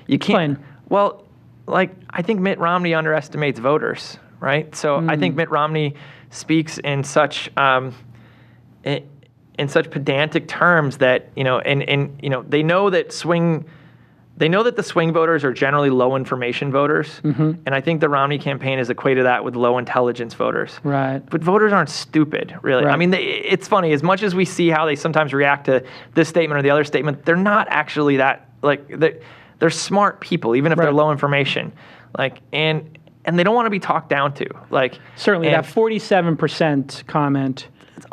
You can't. Explain. Well, I think Mitt Romney underestimates voters, right? So I think Mitt Romney speaks in such pedantic terms that they know that the swing voters are generally low information voters, and I think the Romney campaign has equated that with low intelligence voters. Right. But voters aren't stupid, really. Right. I mean, it's funny. As much as we see how they sometimes react to this statement or the other statement, they're not actually that they're smart people, even if they're low information. And they don't want to be talked down to. Certainly, that 47% comment. It's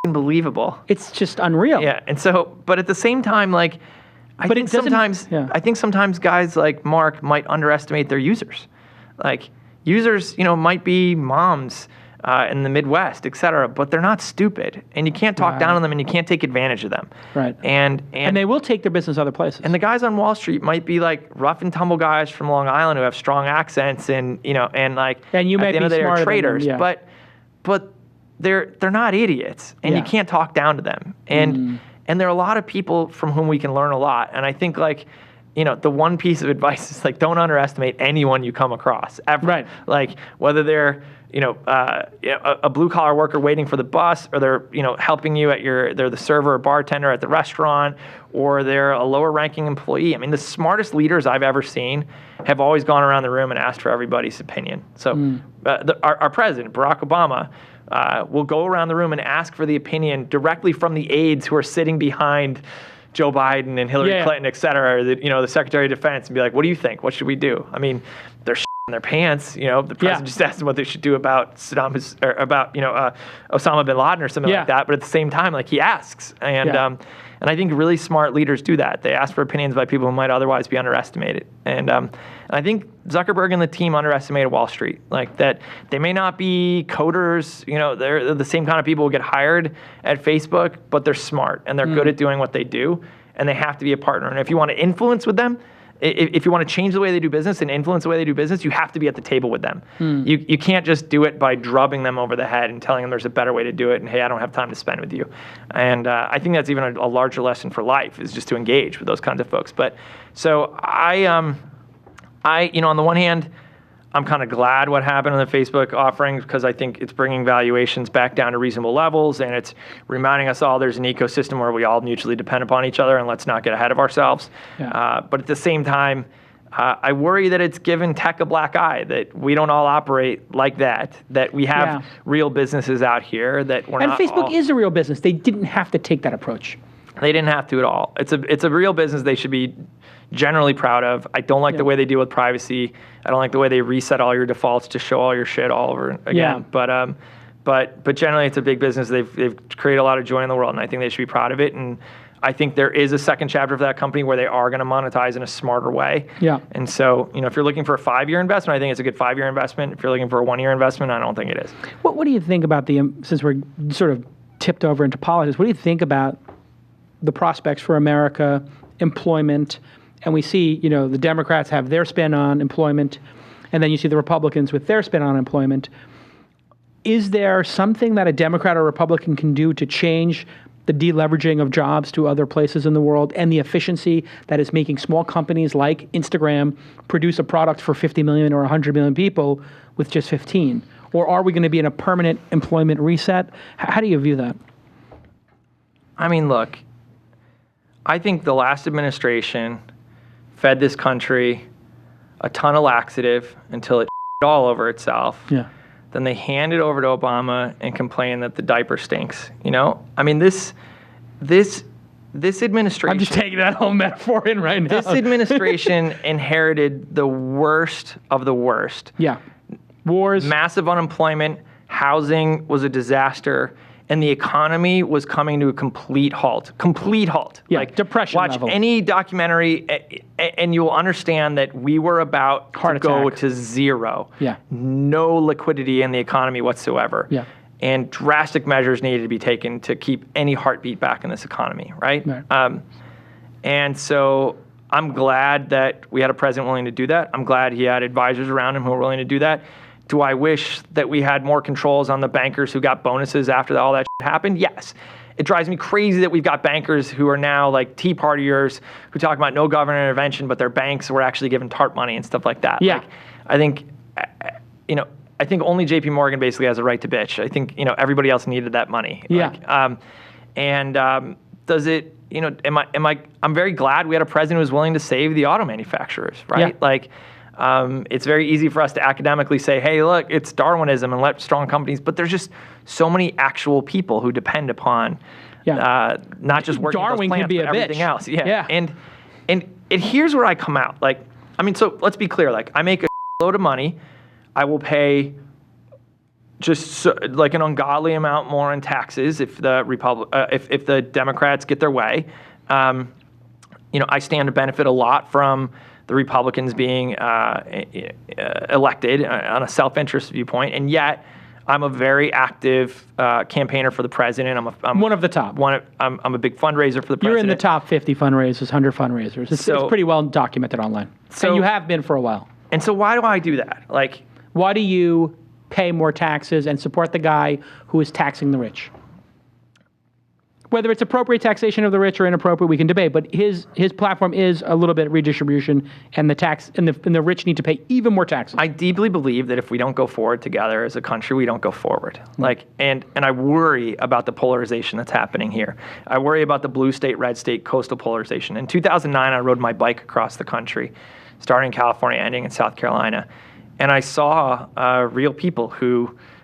unbelievable. It's just unreal. Yeah, and so, but at the same time, I think sometimes guys like Mark might underestimate their users. Users, might be moms in the Midwest, et cetera, but they're not stupid, and you can't talk down on them, and you can't take advantage of them. Right. And they will take their business other places. And the guys on Wall Street might be rough and tumble guys from Long Island who have strong accents, and you might be smarter traders, than them, but they're not idiots, and you can't talk down to them. And there are a lot of people from whom we can learn a lot. And I think the one piece of advice is like, don't underestimate anyone you come across ever. Right. Like whether they're, a blue collar worker waiting for the bus, or they're, helping you they're the server or bartender at the restaurant, or they're a lower ranking employee. I mean, the smartest leaders I've ever seen have always gone around the room and asked for everybody's opinion. So our president, Barack Obama, will go around the room and ask for the opinion directly from the aides who are sitting behind Joe Biden and Hillary Clinton, et cetera, the Secretary of Defense, and be like, what do you think? What should we do? I mean, they're in their pants. The president just asked them what they should do about Osama bin Laden or something like that. But at the same time, like, he asks. And I think really smart leaders do that. They ask for opinions by people who might otherwise be underestimated. And I think Zuckerberg and the team underestimated Wall Street. Like, that they may not be coders, they're the same kind of people who get hired at Facebook, but they're smart and they're good at doing what they do, and they have to be a partner. And if you want to influence with them, if you want to change the way they do business and influence the way they do business, you have to be at the table with them. You can't just do it by drubbing them over the head and telling them there's a better way to do it, and hey, I don't have time to spend with you. And I think that's even a larger lesson for life, is just to engage with those kinds of folks. But so I on the one hand, I'm kind of glad what happened on the Facebook offering, because I think it's bringing valuations back down to reasonable levels, and it's reminding us all there's an ecosystem where we all mutually depend upon each other, and let's not get ahead of ourselves. But at the same time, I worry that it's given tech a black eye, that we don't all operate like that we have real businesses out here, that we're not. And Facebook is a real business. They didn't have to take that approach. They didn't have to at all. It's a real business they should be generally proud of. I don't like the way they deal with privacy. I don't like the way they reset all your defaults to show all your shit all over again. But generally, it's a big business. They've created a lot of joy in the world, and I think they should be proud of it. And I think there is a second chapter for that company where they are going to monetize in a smarter way. And so, if you're looking for a 5-year investment, I think it's a good 5-year investment. If you're looking for a 1-year investment, I don't think it is. What do you think about since we're sort of tipped over into politics, what do you think about the prospects for America, employment? And we see, the Democrats have their spin on employment, and then you see the Republicans with their spin on employment. Is there something that a Democrat or Republican can do to change the deleveraging of jobs to other places in the world, and the efficiency that is making small companies like Instagram produce a product for 50 million or 100 million people with just 15? Or are we going to be in a permanent employment reset? How do you view that? I mean, look, I think the last administration fed this country a ton of laxative until it all over itself. Then they hand it over to Obama and complain that the diaper stinks. I mean, this administration. I'm just taking that whole metaphor in right now. This administration inherited the worst of the worst. Wars, massive unemployment, housing was a disaster, and the economy was coming to a complete halt. Like, depression watch level. Any documentary, and you'll understand that we were about to go to zero. No liquidity in the economy whatsoever. And drastic measures needed to be taken to keep any heartbeat back in this economy, right? And so I'm glad that we had a president willing to do that. I'm glad he had advisors around him who were willing to do that. Do I wish that we had more controls on the bankers who got bonuses after all that shit happened? Yes. It drives me crazy that we've got bankers who are now like Tea Partiers who talk about no government intervention, but their banks were actually given TARP money and stuff like that. Like, I think only JP Morgan basically has a right to bitch. I think, everybody else needed that money. Does it, I'm very glad we had a president who was willing to save the auto manufacturers, right? It's very easy for us to academically say, hey, look, it's Darwinism and let strong companies, but there's just so many actual people who depend upon not just working Darwin with those plants, can be but a everything bitch. else. And here's where I come out. So let's be clear. I make a load of money. I will pay just an ungodly amount more in taxes if the Democrats get their way. I stand to benefit a lot from the Republicans being elected on a self-interest viewpoint, and yet I'm a very active campaigner for the president. I'm one of the top. I'm a big fundraiser for the president. You're in the top 50 fundraisers, 100 fundraisers. It's pretty well documented online. And you have been for a while. And so why do I do that? Why do you pay more taxes and support the guy who is taxing the rich? Whether it's appropriate taxation of the rich or inappropriate, we can debate. But his platform is a little bit redistribution, and the rich need to pay even more taxes. I deeply believe that if we don't go forward together as a country, we don't go forward. And I worry about the polarization that's happening here. I worry about the blue state, red state, coastal polarization. In 2009, I rode my bike across the country, starting in California, ending in South Carolina, and I saw real people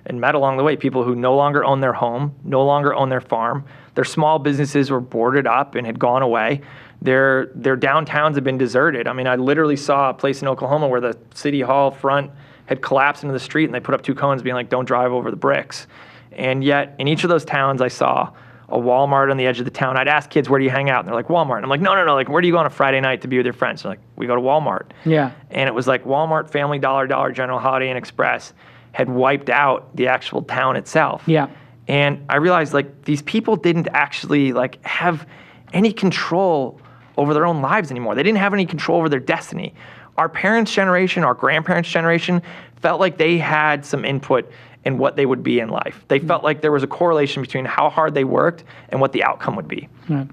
and met along the way, people who no longer own their home, no longer own their farm. Their small businesses were boarded up and had gone away. Their downtowns had been deserted. I mean, I literally saw a place in Oklahoma where the city hall front had collapsed into the street, and they put up 2 cones being like, don't drive over the bricks. And yet, in each of those towns, I saw a Walmart on the edge of the town. I'd ask kids, where do you hang out? And they're like, Walmart. And I'm like, no, like, where do you go on a Friday night to be with your friends? They're like, we go to Walmart. Yeah. And it was like Walmart, Family Dollar, Dollar General, Holiday Inn Express had wiped out the actual town itself. Yeah. And I realized, like, these people didn't actually, like, have any control over their own lives anymore. They didn't have any control over their destiny. Our parents' generation, our grandparents' generation felt like they had some input in what they would be in life. They felt like there was a correlation between how hard they worked and what the outcome would be. Right.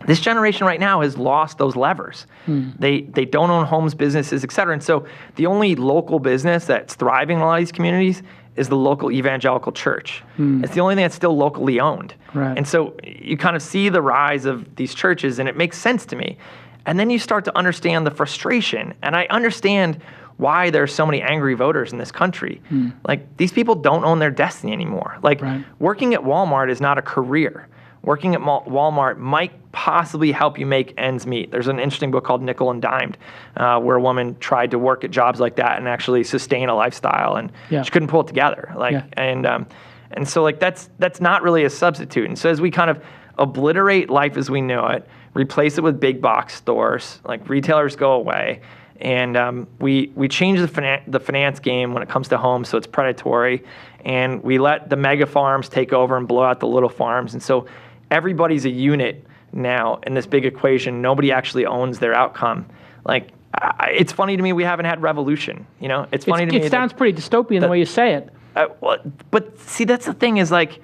This generation right now has lost those levers. They don't own homes, businesses, et cetera. And so the only local business that's thriving in a lot of these communities is the local evangelical church. It's the only thing that's still locally owned. Right. And so you kind of see the rise of these churches, and it makes sense to me. And then you start to understand the frustration. And I understand why there's so many angry voters in this country. Like, these people don't own their destiny anymore. Like, working at Walmart is not a career. Working at Walmart might possibly help you make ends meet. There's an interesting book called Nickel and Dimed, where a woman tried to work at jobs like that and actually sustain a lifestyle, and she couldn't pull it together. And so, like, that's not really a substitute. And so as we kind of obliterate life as we know it, replace it with big box stores, like, retailers go away, and we change the finance game when it comes to homes, so it's predatory, and we let the mega farms take over and blow out the little farms. And so everybody's a unit now in this big equation. Nobody actually owns their outcome. Like, it's funny to me we haven't had revolution. You know, it's funny to me. It sounds pretty dystopian the way you say it. But see, that's the thing is, like,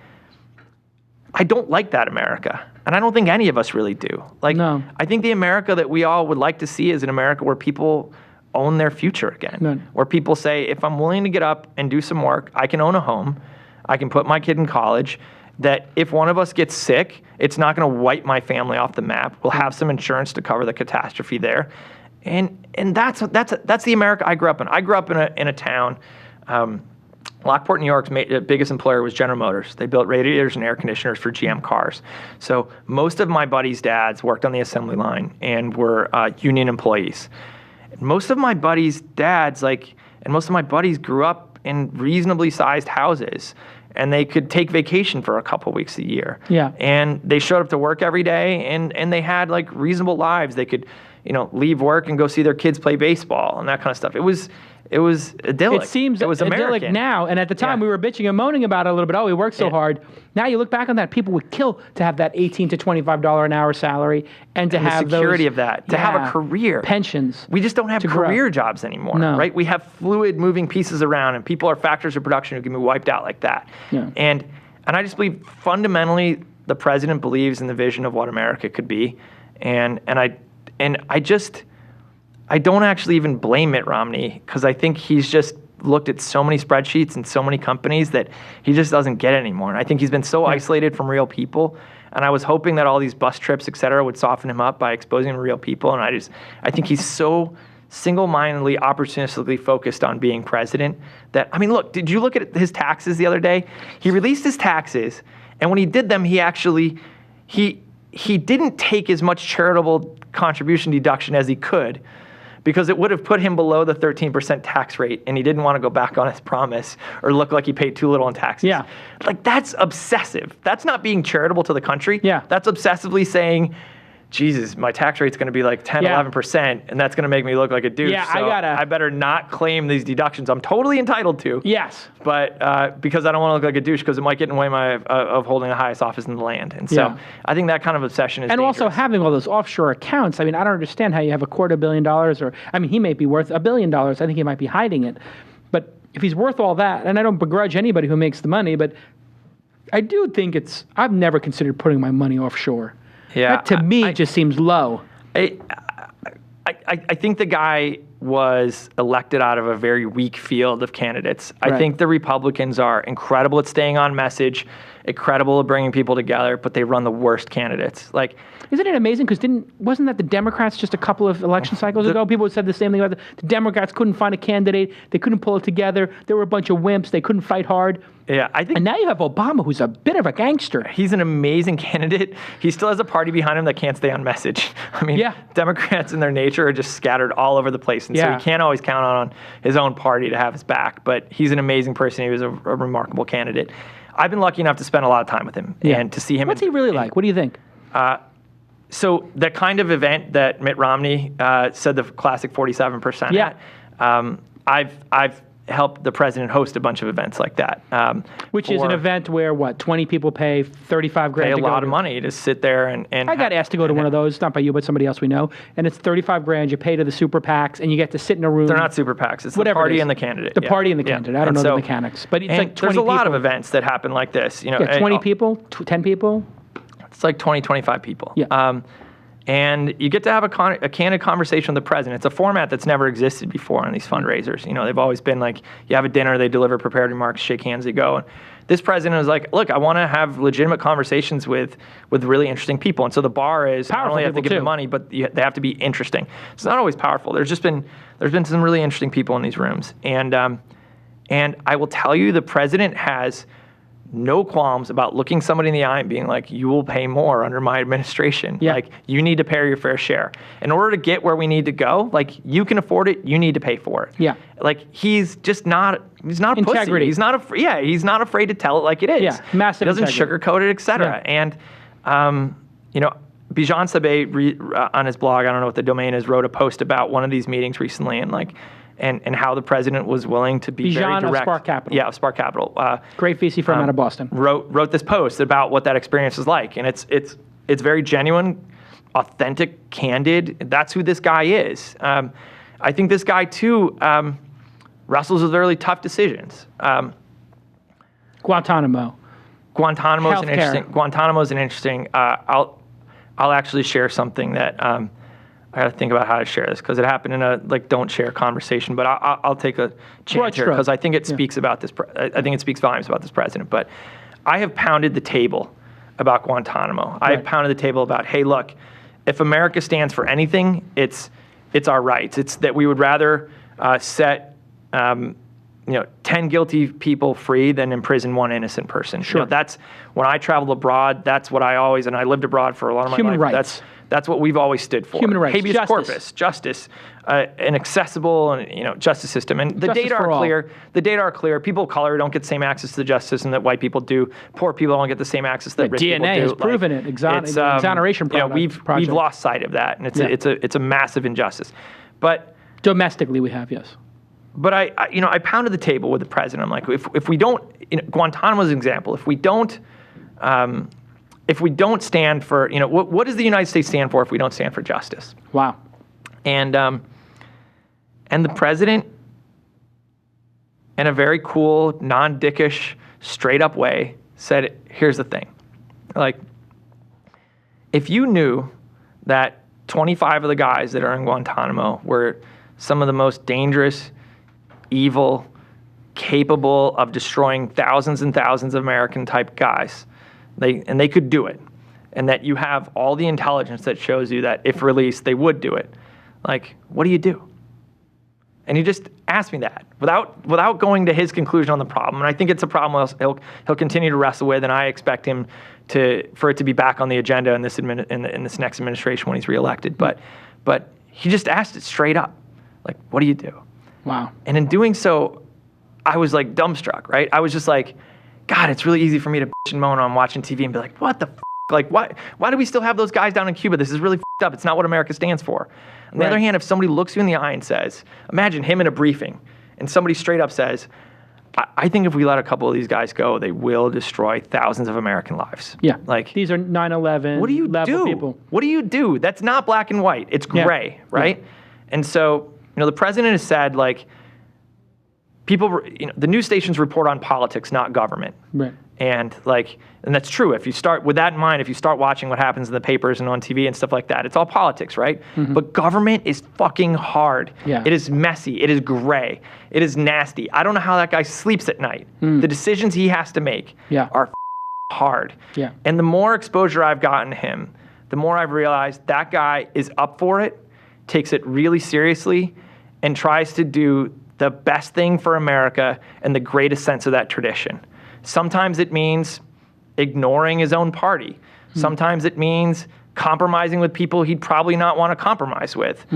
I don't like that America. And I don't think any of us really do. Like, no. I think the America that we all would like to see is an America where people own their future again. Right. Where people say, if I'm willing to get up and do some work, I can own a home, I can put my kid in college, that if one of us gets sick, it's not going to wipe my family off the map. We'll have some insurance to cover the catastrophe there. And that's the America I grew up in. I grew up in a town, Lockport, New York's biggest employer was General Motors. They built radiators and air conditioners for GM cars. So most of my buddies' dads worked on the assembly line and were union employees. And most of my buddies' dads, and most of my buddies grew up in reasonably sized houses, and they could take vacation for a couple weeks a year. Yeah. And they showed up to work every day, and they had reasonable lives. They could, leave work and go see their kids play baseball and that kind of stuff. It was idyllic. It seems it was idyllic American. now, and at the time we were bitching and moaning about it a little bit. Oh, we worked so hard. Now you look back on that, people would kill to have that $18 to $25 an hour salary and to have the security of that, to have a career. Pensions. We just don't have career jobs anymore, right? We have fluid moving pieces around, and people are factors of production who can be wiped out like that. Yeah. And I just believe fundamentally the president believes in the vision of what America could be, and I don't actually even blame Mitt Romney, because I think he's just looked at so many spreadsheets and so many companies that he just doesn't get anymore. And I think he's been so isolated from real people. And I was hoping that all these bus trips, et cetera, would soften him up by exposing him to real people. And I think he's so single-mindedly, opportunistically focused on being president that, look, did you look at his taxes the other day? He released his taxes, and when he did them, he didn't take as much charitable contribution deduction as he could, because it would have put him below the 13% tax rate, and he didn't want to go back on his promise or look like he paid too little in taxes. Yeah. That's obsessive. That's not being charitable to the country. Yeah. That's obsessively saying, Jesus, my tax rate's going to be 10, 11%, and that's going to make me look like a douche. Yeah, so I better not claim these deductions I'm totally entitled to. Yes. But because I don't want to look like a douche, because it might get in the way of holding the highest office in the land. And so I think that kind of obsession is dangerous. Also having all those offshore accounts. I don't understand how you have $250 million, or he may be worth $1 billion. I think he might be hiding it. But if he's worth all that, and I don't begrudge anybody who makes the money, but I do think I've never considered putting my money offshore. Yeah. That to me just seems low. I think the guy was elected out of a very weak field of candidates. Right. I think the Republicans are incredible at staying on message, incredible at bringing people together, but they run the worst candidates. Like, isn't it amazing? Because wasn't that the Democrats just a couple of election cycles ago? People said the same thing about the Democrats couldn't find a candidate. They couldn't pull it together. There were a bunch of wimps. They couldn't fight hard. Yeah, I think. And now you have Obama, who's a bit of a gangster. He's an amazing candidate. He still has a party behind him that can't stay on message. I mean, Democrats in their nature are just scattered all over the place. And so he can't always count on his own party to have his back. But he's an amazing person. He was a remarkable candidate. I've been lucky enough to spend a lot of time with him and to see him. What's he really like? What do you think? So the kind of event that Mitt Romney said the classic 47% at, I've helped the president host a bunch of events like that. Which is an event where, 20 people pay $35 grand pay a lot of money to sit there and I got asked to go to one of those, not by you, but somebody else we know, and it's $35 grand. You pay to the super PACs, and you get to sit in a room. They're not super PACs. It's the party and the candidate. The party and the candidate. I don't know the mechanics. But it's like 20 there's a lot people. of events that happen like this. 20 people, 10 people. It's like 20, 25 people. Yeah. And you get to have a candid conversation with the president. It's a format that's never existed before on these fundraisers. They've always been like, you have a dinner, they deliver prepared remarks, shake hands, they go. And this president was like, look, I want to have legitimate conversations with really interesting people. And so the bar is powerful. Not only have to give them money, but they have to be interesting. It's not always powerful. There's been some really interesting people in these rooms. And I will tell you, the president has no qualms about looking somebody in the eye and being like, you will pay more under my administration. Yeah. Like, you need to pay your fair share. In order to get where we need to go, like, you can afford it, you need to pay for it. Yeah. Like, he's not a Integrity. pussy. He's not afraid to tell it like it is. Yeah, massive He doesn't integrity. sugarcoat it, et cetera. Yeah. And, Bijan Sabeh, on his blog, I don't know what the domain is, wrote a post about one of these meetings recently and how the president was willing to be very direct. Bijan of Spark Capital. Yeah, of Spark Capital. Great VC firm out of Boston. Wrote this post about what that experience is like, and it's very genuine, authentic, candid. That's who this guy is. I think this guy too wrestles with really tough decisions. Guantanamo. Guantanamo's an interesting. I'll actually share something that. I got to think about how to share this because it happened in a don't share conversation. But I'll take a chance here because I think it speaks about this. I think it speaks volumes about this president. But I have pounded the table about Guantanamo. I have pounded the table about, hey, look, if America stands for anything, it's our rights. It's that we would rather set 10 guilty people free than imprison one innocent person. Sure. That's when I traveled abroad. That's what and I lived abroad for a lot of my Human life. rights. That's what we've always stood for. Human rights. Habeas corpus, justice, an accessible justice system. And the data are clear. The data are clear. People of color don't get the same access to the justice system that white people do. Poor people don't get the same access that rich people do. DNA has proven it. Exoneration project. We've lost sight of that, and it's a massive injustice. But domestically, we have, yes. But I pounded the table with the president. I'm like, if we don't, Guantanamo is an example. If we don't stand for, what does the United States stand for if we don't stand for justice? Wow. And the president, in a very cool, non-dickish, straight-up way, said, here's the thing. Like, if you knew that 25 of the guys that are in Guantanamo were some of the most dangerous, evil, capable of destroying thousands and thousands of American-type guys, they could do it, and that you have all the intelligence that shows you that if released, they would do it. Like, what do you do? And he just asked me that without going to his conclusion on the problem. And I think it's a problem he'll continue to wrestle with, and I expect him for it to be back on the agenda in this next administration when he's reelected. But he just asked it straight up, like, what do you do? Wow. And in doing so, I was like dumbstruck, right? I was just like, God, it's really easy for me to bitch and moan on watching TV and be like, what the f***? Like, why do we still have those guys down in Cuba? This is really f***ed up. It's not what America stands for. On the other hand, if somebody looks you in the eye and says, imagine him in a briefing, and somebody straight up says, I think if we let a couple of these guys go, they will destroy thousands of American lives. Yeah. Like, these are 9/11 what do you do? people. What do you do? That's not black and white. It's gray, right? Yeah. And so, the president has said, like, people, the news stations report on politics, not government. Right. And that's true. If you start with that in mind, if you start watching what happens in the papers and on TV and stuff like that, it's all politics, right? But government is fucking hard. Yeah. It is messy. It is gray. It is nasty. I don't know how that guy sleeps at night. The decisions he has to make are hard. Yeah. And the more exposure I've gotten to him, the more I've realized that guy is up for it, takes it really seriously, and tries to do the best thing for America in the greatest sense of that tradition. Sometimes it means ignoring his own party. Sometimes it means compromising with people he'd probably not want to compromise with.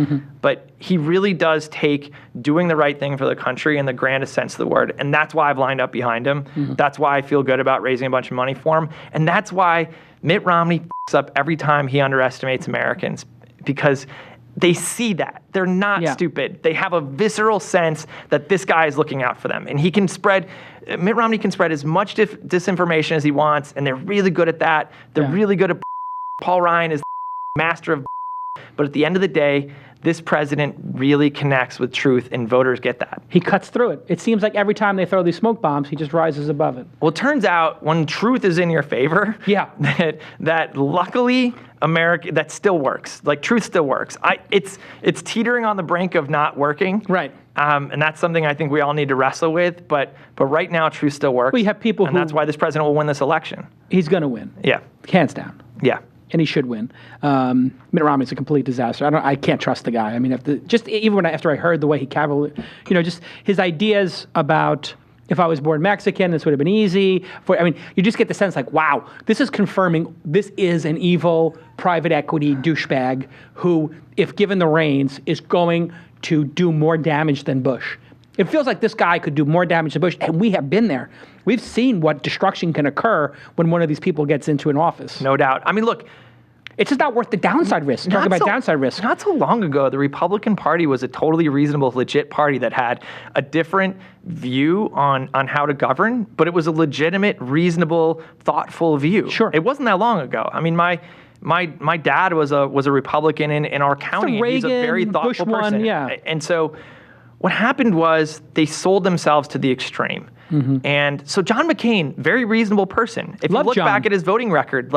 But he really does take doing the right thing for the country in the grandest sense of the word. And that's why I've lined up behind him. That's why I feel good about raising a bunch of money for him. And that's why Mitt Romney f***s up every time he underestimates Americans, because they see that. They're not stupid. They have a visceral sense that this guy is looking out for them. And Mitt Romney can spread as much disinformation as he wants, and they're really good at that. They're really good at Paul Ryan is master of but at the end of the day, this president really connects with truth, and voters get that. He cuts through it. It seems like every time they throw these smoke bombs, he just rises above it. Well, it turns out when truth is in your favor, that luckily that still works. Like, truth still works. It's teetering on the brink of not working. Right. And that's something I think we all need to wrestle with. But right now, truth still works. We have people and that's why this president will win this election. He's going to win. Yeah. Hands down. Yeah. And he should win. Mitt Romney's a complete disaster. I can't trust the guy. I mean, after I heard the way he cavaliered, just his ideas about if I was born Mexican, this would have been easy. You just get the sense like, wow, this is confirming this is an evil private equity douchebag who, if given the reins, is going to do more damage than Bush. It feels like this guy could do more damage than Bush, and we have been there. We've seen what destruction can occur when one of these people gets into an office. No doubt. I mean, look, it's just not worth the downside risk. Talk about downside risk. Not so long ago, the Republican Party was a totally reasonable, legit party that had a different view on how to govern, but it was a legitimate, reasonable, thoughtful view. Sure. It wasn't that long ago. I mean, my dad was a Republican in our county. Reagan, he's a very thoughtful Bush person. One, yeah. And so what happened was they sold themselves to the extreme. And so John McCain, very reasonable person. If you look back at his voting record,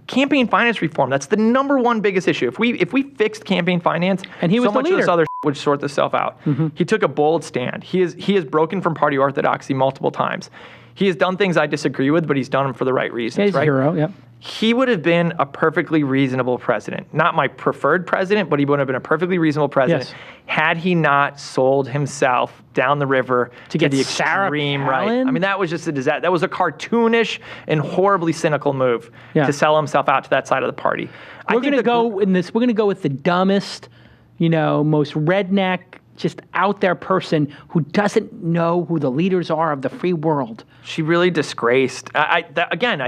campaign finance reform, that's the number one biggest issue. If we fixed campaign finance, and he was so much the leader. of this other would sort itself out. He took a bold stand. He has broken from party orthodoxy multiple times. He has done things I disagree with, but he's done them for the right reasons. He's a hero, yep. He would have been a perfectly reasonable president. Not my preferred president, but he would have been a perfectly reasonable president had he not sold himself down the river to get the Sarah extreme Palin? right. I mean, that was just a disaster. That was a cartoonish and horribly cynical move to sell himself out to that side of the party. We're going to go with the dumbest, most redneck, just out there person who doesn't know who the leaders are of the free world. She really disgraced. I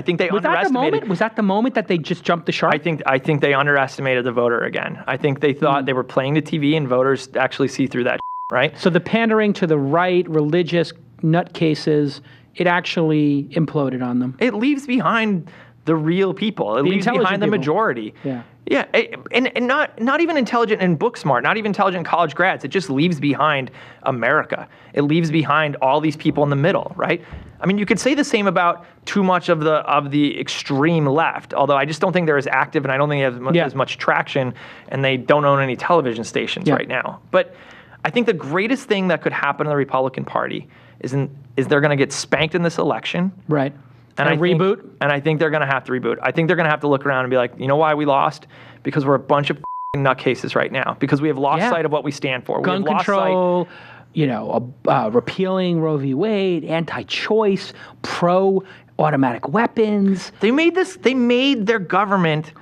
think they underestimated. Was that the moment that they just jumped the shark? I think they underestimated the voter again. I think they thought they were playing to TV and voters actually see through that, right? So the pandering to the right, religious nutcases, it actually imploded on them. It leaves behind the real people. It leaves behind the majority. Yeah. Yeah, and not even intelligent and book smart, not even intelligent college grads. It just leaves behind America. It leaves behind all these people in the middle, right? I mean, you could say the same about too much of the extreme left, although I just don't think they're as active, and I don't think they have as much traction, and they don't own any television stations right now. But I think the greatest thing that could happen to the Republican Party is they're going to get spanked in this election. Right. And reboot? And I think they're going to have to reboot. I think they're going to have to look around and be like, you know why we lost? Because we're a bunch of nutcases right now. Because we have lost sight of what we stand for. Gun control, repealing Roe v. Wade, anti-choice, pro-automatic weapons. They made their government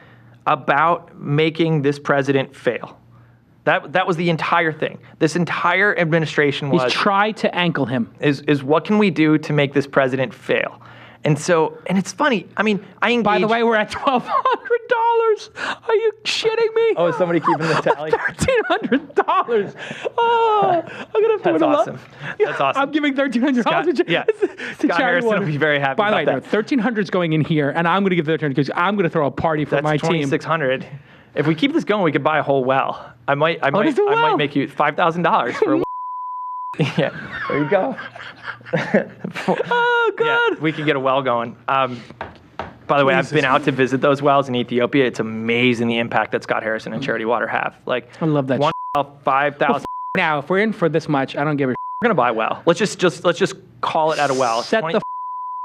about making this president fail. That was the entire thing. This entire administration was... He's tried to ankle him. Is what can we do to make this president fail? And it's funny. I mean, I engage... By the way, we're at $1,200. Are you shitting me? Oh, is somebody keeping the tally? $1,300. Oh, I'm gonna have to win a lot. Awesome. That's awesome. I'm giving $1,300 to Scott Harrison will be very happy. By the way, about that. $1,300 is going in here, and I'm going to give $1,300 because I'm going to throw a party for my team. That's $2,600. If we keep this going, we could buy a whole well. I might make you $5,000 for a well. Yeah, there you go. Oh, God. Yeah, we could get a well going. By the way, I've been out to visit those wells in Ethiopia. It's amazing the impact that Scott Harrison and Charity Water have. Like, I love that. One well, 5,000. Now, if we're in for this much, I don't give a We're gonna buy a well. Let's just call it at a well. Set the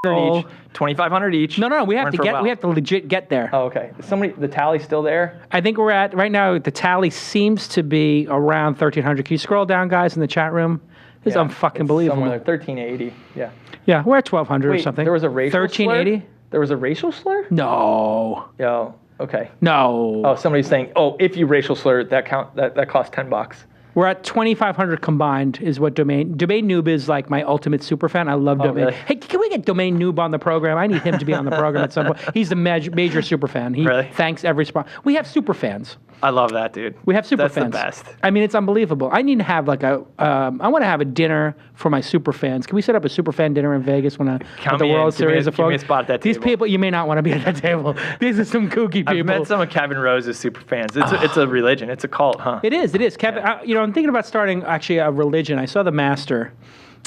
goal. each, 2,500 each. No, we have We're to in for a get. well. We have to legit get there. Oh, okay. The tally's still there? I think we're at right now. The tally seems to be around 1,300. Can you scroll down, guys, in the chat room? This is unfucking believable. Somewhere there, 1,380. Yeah. Yeah, we're at 1,200 or Wait, something. there was a racial 1,380. slur? There was a racial slur? No. Yo, okay. No. Oh, somebody's saying, if you racial slur, that costs $10. We're at 2,500 combined is what Domain Noob is like my ultimate super fan. I love Domain. Really? Hey, can we get Domain Noob on the program? I need him to be on the program at some point. He's the major super fan. He Really? thanks every spot. We have super fans. I love that, dude. We have super That's fans. That's the best. I mean, it's unbelievable. I need to have like I want to have a dinner for my super fans. Can we set up a super fan dinner in Vegas at the World Series of Give me a folks? spot at that These table. people, you may not want to be at that table. These are some kooky people. I've met some of Kevin Rose's super fans. It's a religion. It's a cult, huh? It is. Kevin, I'm thinking about starting actually a religion. I saw The Master,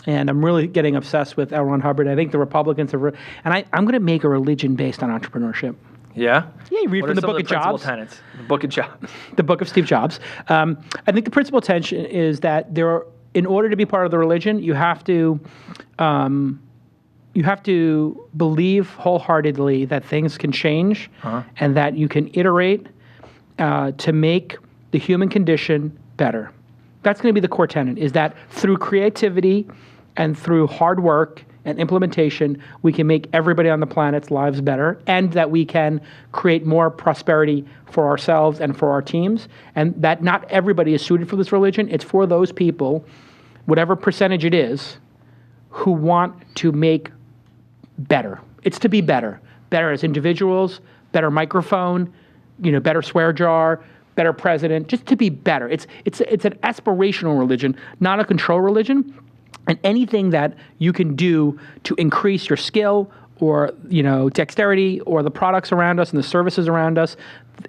and I'm really getting obsessed with L. Ron Hubbard. I think the Republicans are, and I'm going to make a religion based on entrepreneurship. Yeah? Yeah, you read What from are the some Book of of the principal Jobs. tenets? The Book of Jobs. The Book of Steve Jobs. I think the principal tension is that in order to be part of the religion, you have to believe wholeheartedly that things can change and that you can iterate to make the human condition better. That's going to be the core tenet, is that through creativity and through hard work and implementation, we can make everybody on the planet's lives better, and that we can create more prosperity for ourselves and for our teams, and that not everybody is suited for this religion. It's for those people, whatever percentage it is, who want to make better. It's to be better. Better as individuals, better microphone, better swear jar, better president, just to be better. It's an aspirational religion, not a control religion. And anything that you can do to increase your skill or, dexterity or the products around us and the services around us,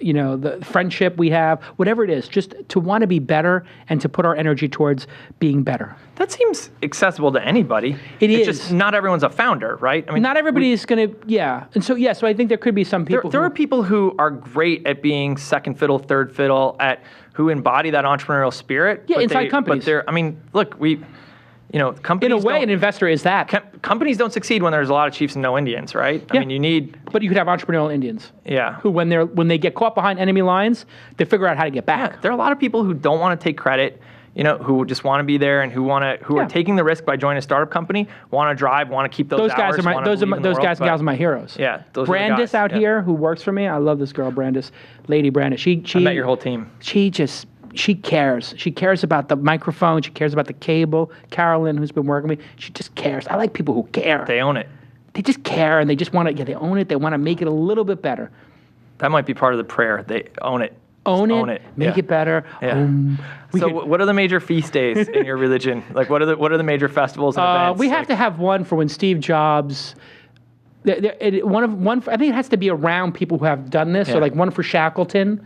the friendship we have, whatever it is, just to want to be better and to put our energy towards being better. That seems accessible to anybody. It's is. Just not everyone's a founder, right? I mean, not everybody is going to, yeah. And so I think there could be some people There are people who are great at being second fiddle, third fiddle, who embody that entrepreneurial spirit. Yeah, inside companies. But look, companies. In a way, don't- an investor is that. Companies don't succeed when there's a lot of chiefs and no Indians, right? Yeah. I mean, you need. But you could have entrepreneurial Indians. Yeah. Who, when they get caught behind enemy lines, they figure out how to get back. Yeah, there are a lot of people who don't want to take credit, who just want to be there and who are taking the risk by joining a startup company, want to drive, want to keep those guys hours, are my wanna believe in the those world, guys and but- gals are my heroes. Yeah, those are the Brandis guys, out yeah. here who works for me. I love this girl, Brandis, Lady Brandis. She I met your whole team. She cares. She cares about the microphone. She cares about the cable. Carolyn, who's been working with me, she just cares. I like people who care. They own it. They just care, and they just want to. Yeah, they own it. They want to make it a little bit better. That might be part of the prayer. They own it. Own Just it. Own it. Make Yeah. it better. Yeah. So what are the major feast days in your religion? Like what are the major festivals and events? We have to have one for when Steve Jobs. One. I think it has to be around people who have done this. So Yeah. like one for Shackleton.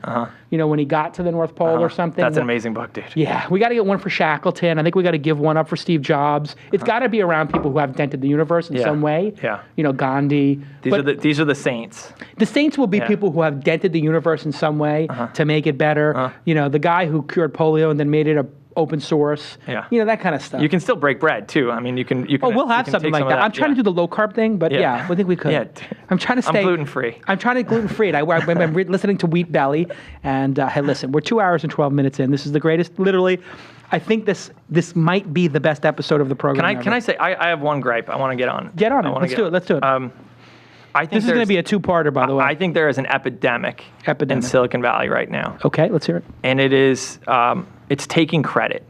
When he got to the North Pole or something. That's an amazing book, dude. Yeah, we got to get one for Shackleton. I think we got to give one up for Steve Jobs. It's got to be around people who have dented the universe in some way. Yeah. Gandhi. These are the saints. The saints will be people who have dented the universe in some way to make it better. The guy who cured polio and then made it a open source. Yeah. That kind of stuff. You can still break bread too. I mean, you can. Oh, we'll have something like that. I'm trying to do the low carb thing, but yeah, I think we could. Yeah. I'm trying to stay. I'm gluten free. I'm trying to gluten free. I'm listening to Wheat Belly, and hey, listen, we're 2 hours and 12 minutes in. This is the greatest. Literally, I think this might be the best episode of the program. Can I say I have one gripe I want to get on. Get on it. Let's do it. I think this is going to be a two-parter, by the way. I think there is an epidemic in Silicon Valley right now. Okay, let's hear it. And it is it's taking credit.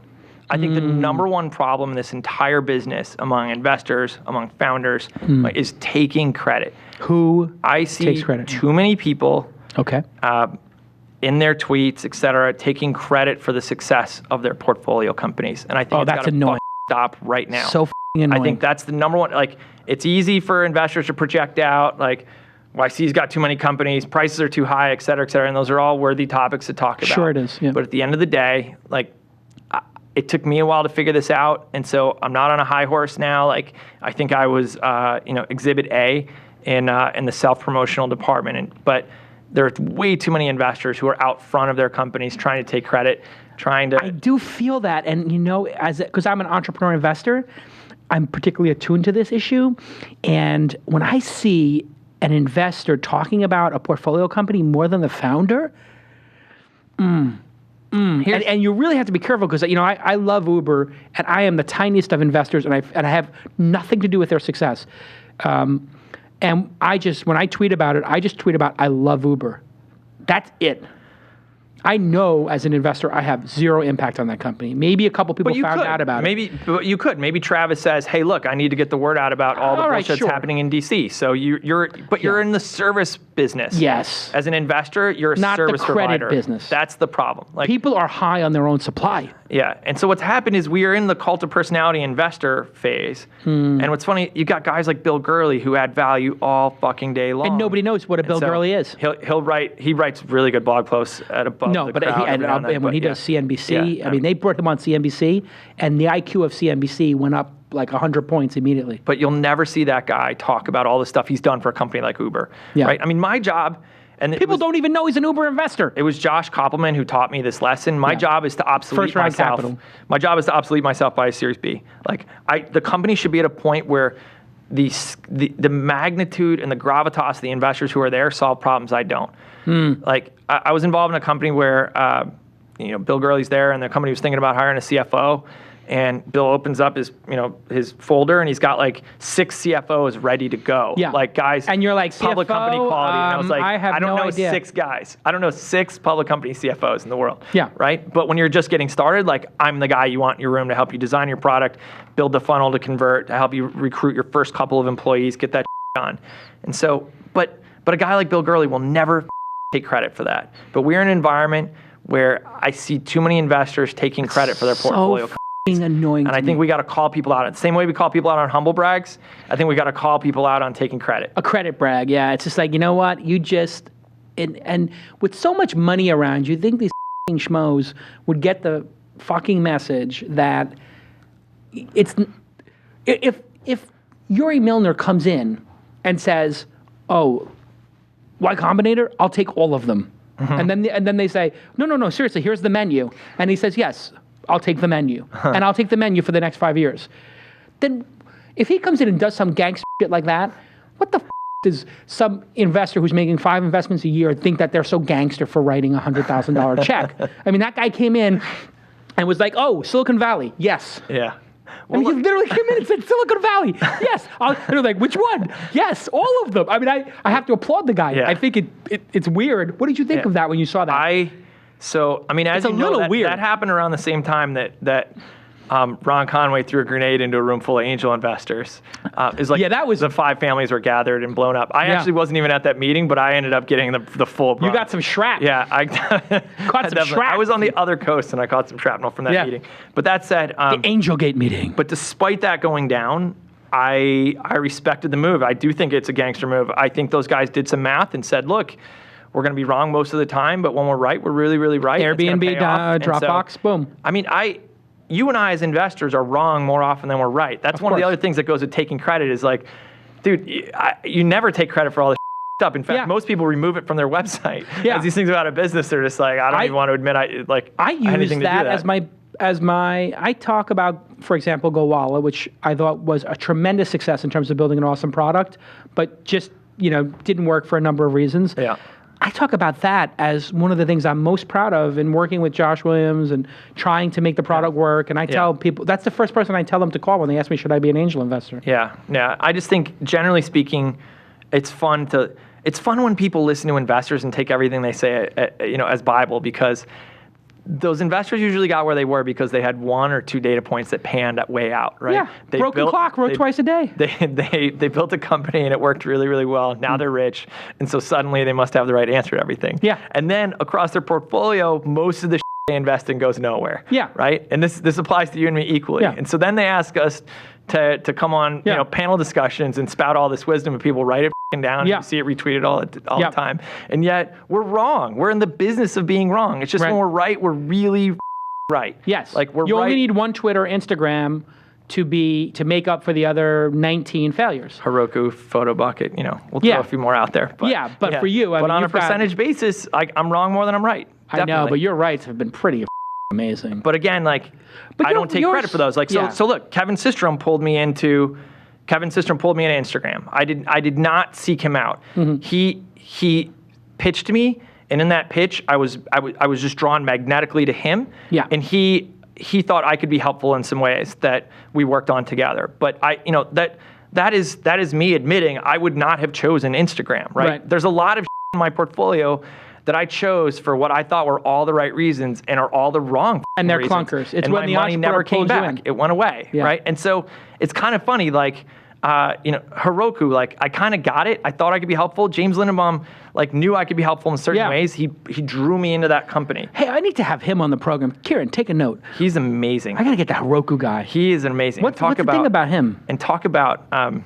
I think the number one problem in this entire business among investors, among founders, is taking credit. Who I see takes credit? Too many people Okay. in their tweets, et cetera, taking credit for the success of their portfolio companies. And I think that's gotta annoying. stop right now. So f***ing annoying. I think that's the number one. Like, it's easy for investors to project out, like, YC's got too many companies, prices are too high, et cetera, and those are all worthy topics to talk about. Sure it is, yeah. But at the end of the day, like, It took me a while to figure this out, and so I'm not on a high horse now. Like, I think I was, Exhibit A in the self-promotional department, but there's way too many investors who are out front of their companies trying to take credit, trying to. I do feel that, and because I'm an entrepreneur investor, I'm particularly attuned to this issue, and when I see an investor talking about a portfolio company more than the founder. And you really have to be careful because I love Uber and I am the tiniest of investors and I have nothing to do with their success. And when I tweet about it, I just tweet about I love Uber. That's it. I know as an investor I have zero impact on that company. Maybe a couple people found out about it. But you could. Maybe Travis says, "Hey, look, I need to get the word out about all the bullshit that's happening in DC." So you're in the service business. Yes. As an investor, you're a service provider. Not the credit business. That's the problem. Like, people are high on their own supply. Yeah. And so what's happened is we are in the cult of personality investor phase. And what's funny, you got guys like Bill Gurley who add value all fucking day long. And nobody knows what a Bill Gurley is. He writes really good blog posts at above the crowd. And when he does CNBC, I mean, they brought him on CNBC, and the IQ of CNBC went up like 100 points immediately. But you'll never see that guy talk about all the stuff he's done for a company like Uber, right? I mean, my job... And people don't even know he's an Uber investor. It was Josh Koppelman who taught me this lesson. My job is to obsolete myself. Capital. My job is to obsolete myself by a Series B. Like, the company should be at a point where the magnitude and the gravitas of the investors who are there solve problems I don't. Like, I was involved in a company where, Bill Gurley's there, and the company was thinking about hiring a CFO. And Bill opens up his folder, and he's got like 6 CFOs ready to go. Yeah. Like, guys. And you're like, public CFO, company quality. And I was like, I don't know idea. 6 guys. I don't know 6 public company CFOs in the world. Yeah. Right? But when you're just getting started, like, I'm the guy you want in your room to help you design your product, build the funnel to convert, to help you recruit your first couple of employees, get that done. And so, but a guy like Bill Gurley will never take credit for that. But we're in an environment where I see too many investors taking credit for their portfolio. Annoying. And I think we got to call people out. The same way we call people out on humble brags, I think we got to call people out on taking credit. A credit brag, yeah. It's just like, you know what? You just, and with so much money around, you think these schmoes would get the fucking message that it's, if Yuri Milner comes in and says, oh, Y Combinator, I'll take all of them. And then they say, no, seriously, here's the menu. And he says, yes, I'll take the menu. And I'll take the menu for the next 5 years. Then if he comes in and does some gangster shit like that, what the does some investor who's making 5 investments a year think that they're so gangster for writing a $100,000 check? I mean, that guy came in and was like, oh, Silicon Valley, yes. Yeah. Well, he literally came in and said, Silicon Valley, yes. And they're like, which one? Yes, all of them. I mean, I have to applaud the guy. Yeah. I think it's weird. What did you think of that when you saw that? So, I mean, as you know, that happened around the same time that Ron Conway threw a grenade into a room full of angel investors. It was like that was the 5 families were gathered and blown up. I actually wasn't even at that meeting, but I ended up getting the full brunt. You got some shrap. Yeah, I caught some shrap. I was on the other coast and I caught some shrapnel from that meeting. But that said, the Angelgate meeting. But despite that going down, I respected the move. I do think it's a gangster move. I think those guys did some math and said, look, we're going to be wrong most of the time, but when we're right, we're really, really right. Airbnb, Dropbox, boom. I mean, you and I as investors are wrong more often than we're right. That's one of the other things that goes with taking credit is like, dude, you never take credit for all this stuff. In fact, most people remove it from their website. As these things go out of business, they're just like, I don't even want to admit I use that as my I talk about, for example, Gowalla, which I thought was a tremendous success in terms of building an awesome product, but just, didn't work for a number of reasons. Yeah. I talk about that as one of the things I'm most proud of in working with Josh Williams and trying to make the product work. And I tell people, that's the first person I tell them to call when they ask me, should I be an angel investor? Yeah. I just think, generally speaking, it's fun when people listen to investors and take everything they say, as Bible, because those investors usually got where they were because they had 1 or 2 data points that panned way out, right? Yeah, broken clock, wrote twice a day. They built a company and it worked really, really well. Now they're rich, and so suddenly they must have the right answer to everything. Yeah. And then across their portfolio, most of the they invest in goes nowhere. Yeah. Right? And this applies to you and me equally. Yeah. And so then they ask us to come on panel discussions and spout all this wisdom, and people write it down and you see it retweeted all the time. And yet we're wrong. We're in the business of being wrong. It's just when we're right, we're really right. Yes. Like we're you right. only need one Twitter, Instagram to make up for the other 19 failures. Heroku, Photo Bucket, we'll throw a few more out there. But, but for you, but on a percentage basis, I'm wrong more than I'm right. Definitely. I know, but your rights have been pretty amazing. But again, I don't take credit for those. So look, Kevin Systrom pulled me into Instagram. I did not seek him out. Mm-hmm. He pitched me, and in that pitch, I was just drawn magnetically to him. Yeah. And he thought I could be helpful in some ways that we worked on together. But that is me admitting I would not have chosen Instagram, right? There's a lot of in my portfolio that I chose for what I thought were all the right reasons and are all the wrong and they're reasons. Clunkers. It's and when my the money never came back. It went away, right? And so it's kind of funny, Heroku, I kind of got it. I thought I could be helpful. James Lindenbaum, knew I could be helpful in certain ways. He drew me into that company. Hey, I need to have him on the program. Kieran, take a note. He's amazing. I got to get the Heroku guy. He is amazing. What's the thing about him? And talk about, I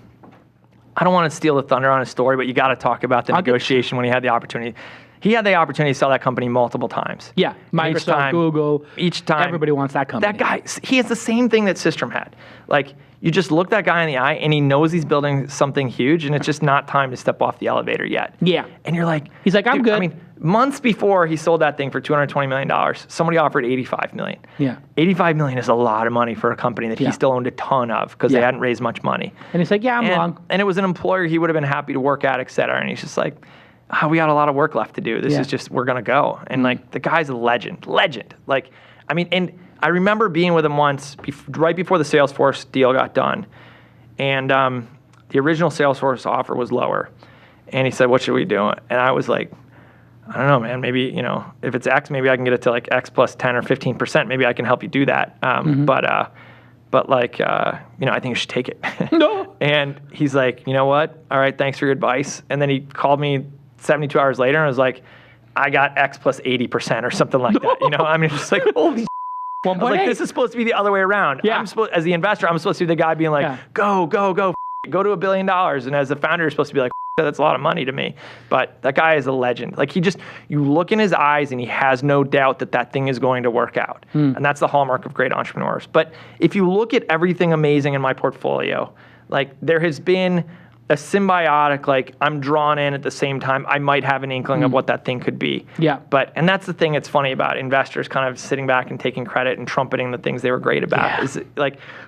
don't want to steal the thunder on his story, but you got to talk about the negotiation when he had the opportunity. He had the opportunity to sell that company multiple times. Yeah, Microsoft, Google. Each time. Everybody wants that company. That guy, he has the same thing that Systrom had. You just look that guy in the eye, and he knows he's building something huge, and it's just not time to step off the elevator yet. Yeah. And you're like... He's like, I'm good. I mean, months before he sold that thing for $220 million, somebody offered $85 million. Yeah. $85 million is a lot of money for a company that he still owned a ton of because they hadn't raised much money. And he's like, I'm long. And it was an employer he would have been happy to work at, et cetera. And he's just like... we got a lot of work left to do. This is just, we're going to go. And the guy's a legend. And I remember being with him once, right before the Salesforce deal got done. And the original Salesforce offer was lower. And he said, what should we do? And I was like, I don't know, man. Maybe, if it's X, maybe I can get it to X plus 10 or 15%. Maybe I can help you do that. But I think you should take it. No. And he's like, you know what? All right, thanks for your advice. And then he called me 72 hours later and was like, I got X plus 80% or something like that. Just like, holy I was like, this is supposed to be the other way around. Yeah. As the investor, I'm supposed to be the guy being like, go to $1 billion. And as the founder, you're supposed to be like, that's a lot of money to me. But that guy is a legend. You look in his eyes and he has no doubt that thing is going to work out. And that's the hallmark of great entrepreneurs. But if you look at everything amazing in my portfolio, there has been a symbiotic, I'm drawn in at the same time. I might have an inkling of what that thing could be. Yeah. And that's the thing that's funny about investors kind of sitting back and taking credit and trumpeting the things they were great about. Is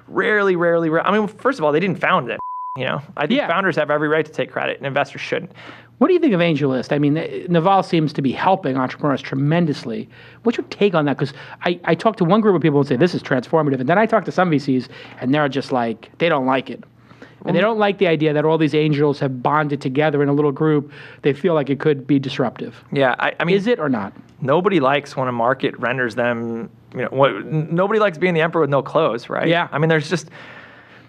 rarely. I mean, first of all, they didn't found it. I think founders have every right to take credit, and investors shouldn't. What do you think of Angellist? I mean, Naval seems to be helping entrepreneurs tremendously. What's your take on that? Because I talked to one group of people and say this is transformative, and then I talk to some VCs, and they're just like, they don't like it. And they don't like the idea that all these angels have bonded together in a little group. They feel like it could be disruptive. Yeah, I mean... Is it or not? Nobody likes when a market renders them... nobody likes being the emperor with no clothes, right? Yeah. I mean, there's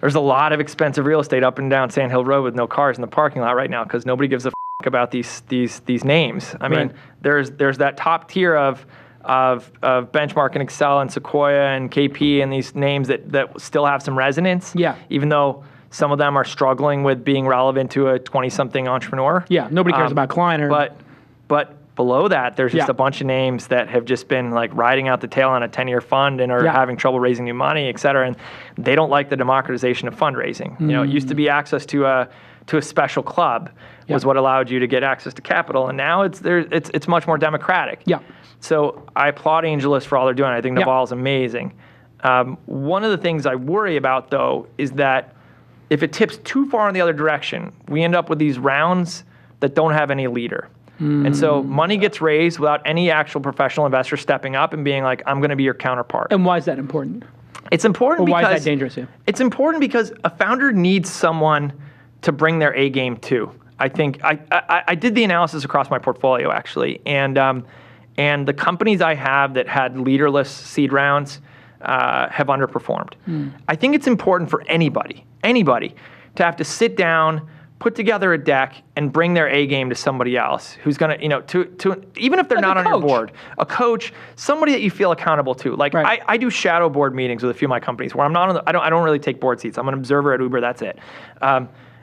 a lot of expensive real estate up and down Sand Hill Road with no cars in the parking lot right now because nobody gives a about these names. I mean, there's that top tier of Benchmark and Excel and Sequoia and KP and these names that still have some resonance. Yeah. Even though... some of them are struggling with being relevant to a 20-something entrepreneur. Yeah, nobody cares about Kleiner. But below that, there's just a bunch of names that have just been riding out the tail on a 10-year fund and are having trouble raising new money, et cetera. And they don't like the democratization of fundraising. It used to be access to a special club was what allowed you to get access to capital, and now it's much more democratic. Yeah. So I applaud Angellist for all they're doing. I think Naval is amazing. One of the things I worry about, though, is that if it tips too far in the other direction, we end up with these rounds that don't have any leader. And so money gets raised without any actual professional investor stepping up and being like, I'm going to be your counterpart. And why is that important? It's important because... why is that dangerous? Yeah. It's important because a founder needs someone to bring their A game to. I think I did the analysis across my portfolio, actually. And the companies I have that had leaderless seed rounds have underperformed. I think it's important for anybody to have to sit down, put together a deck, and bring their A game to somebody else who's going to even if they're not on your board, a coach, somebody that you feel accountable to. I do shadow board meetings with a few of my companies where I'm not on I don't really take board seats. I'm an observer at Uber. That's it.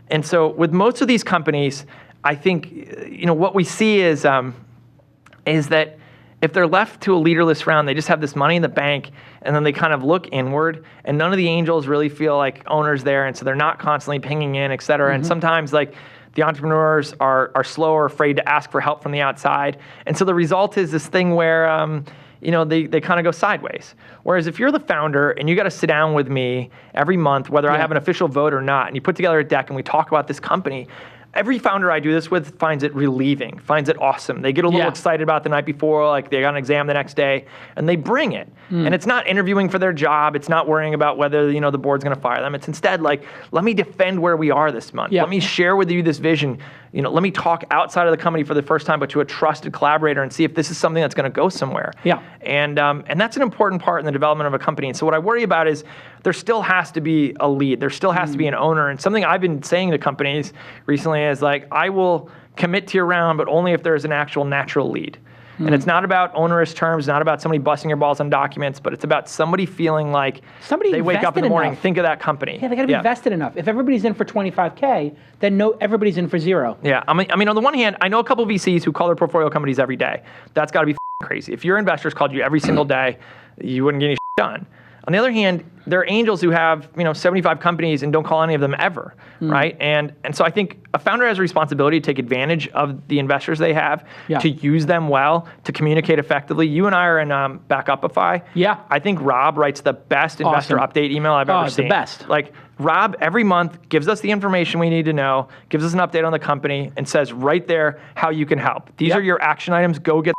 And so with most of these companies, I think what we see is that if they're left to a leaderless round, they just have this money in the bank, and then they kind of look inward, and none of the angels really feel like owners there, and so they're not constantly pinging in, et cetera. And sometimes like the entrepreneurs are slow or afraid to ask for help from the outside. And so the result is this thing where they kind of go sideways. Whereas if you're the founder and you got to sit down with me every month, whether I have an official vote or not, and you put together a deck and we talk about this company, every founder I do this with finds it relieving, finds it awesome. They get a little excited about the night before, like they got an exam the next day, and they bring it. And it's not interviewing for their job. It's not worrying about whether the board's going to fire them. It's instead like, let me defend where we are this month. Let me share with you this vision. Let me talk outside of the company for the first time, but to a trusted collaborator, and see if this is something that's going to go somewhere. And that's an important part in the development of a company. And so what I worry about is there still has to be a lead. There still has to be an owner. And something I've been saying to companies recently is like, I will commit to your round, but only if there's an actual natural lead. And it's not about onerous terms, not about somebody busting your balls on documents, but it's about somebody feeling like they wake up in the morning, think of that company. Yeah, they got to be vested enough. If everybody's in for $25K, then everybody's in for zero. Yeah, I mean, on the one hand, I know a couple of VCs who call their portfolio companies every day. That's got to be crazy. If your investors called you every single day, you wouldn't get any done. On the other hand, there are angels who have 75 companies and don't call any of them ever, right? And so I think a founder has a responsibility to take advantage of the investors they have, to use them well, to communicate effectively. You and I are in Backupify. Yeah. I think Rob writes the best investor update email I've ever seen. The best. Like Rob every month gives us the information we need to know, gives us an update on the company, and says right there how you can help. These are your action items. Go get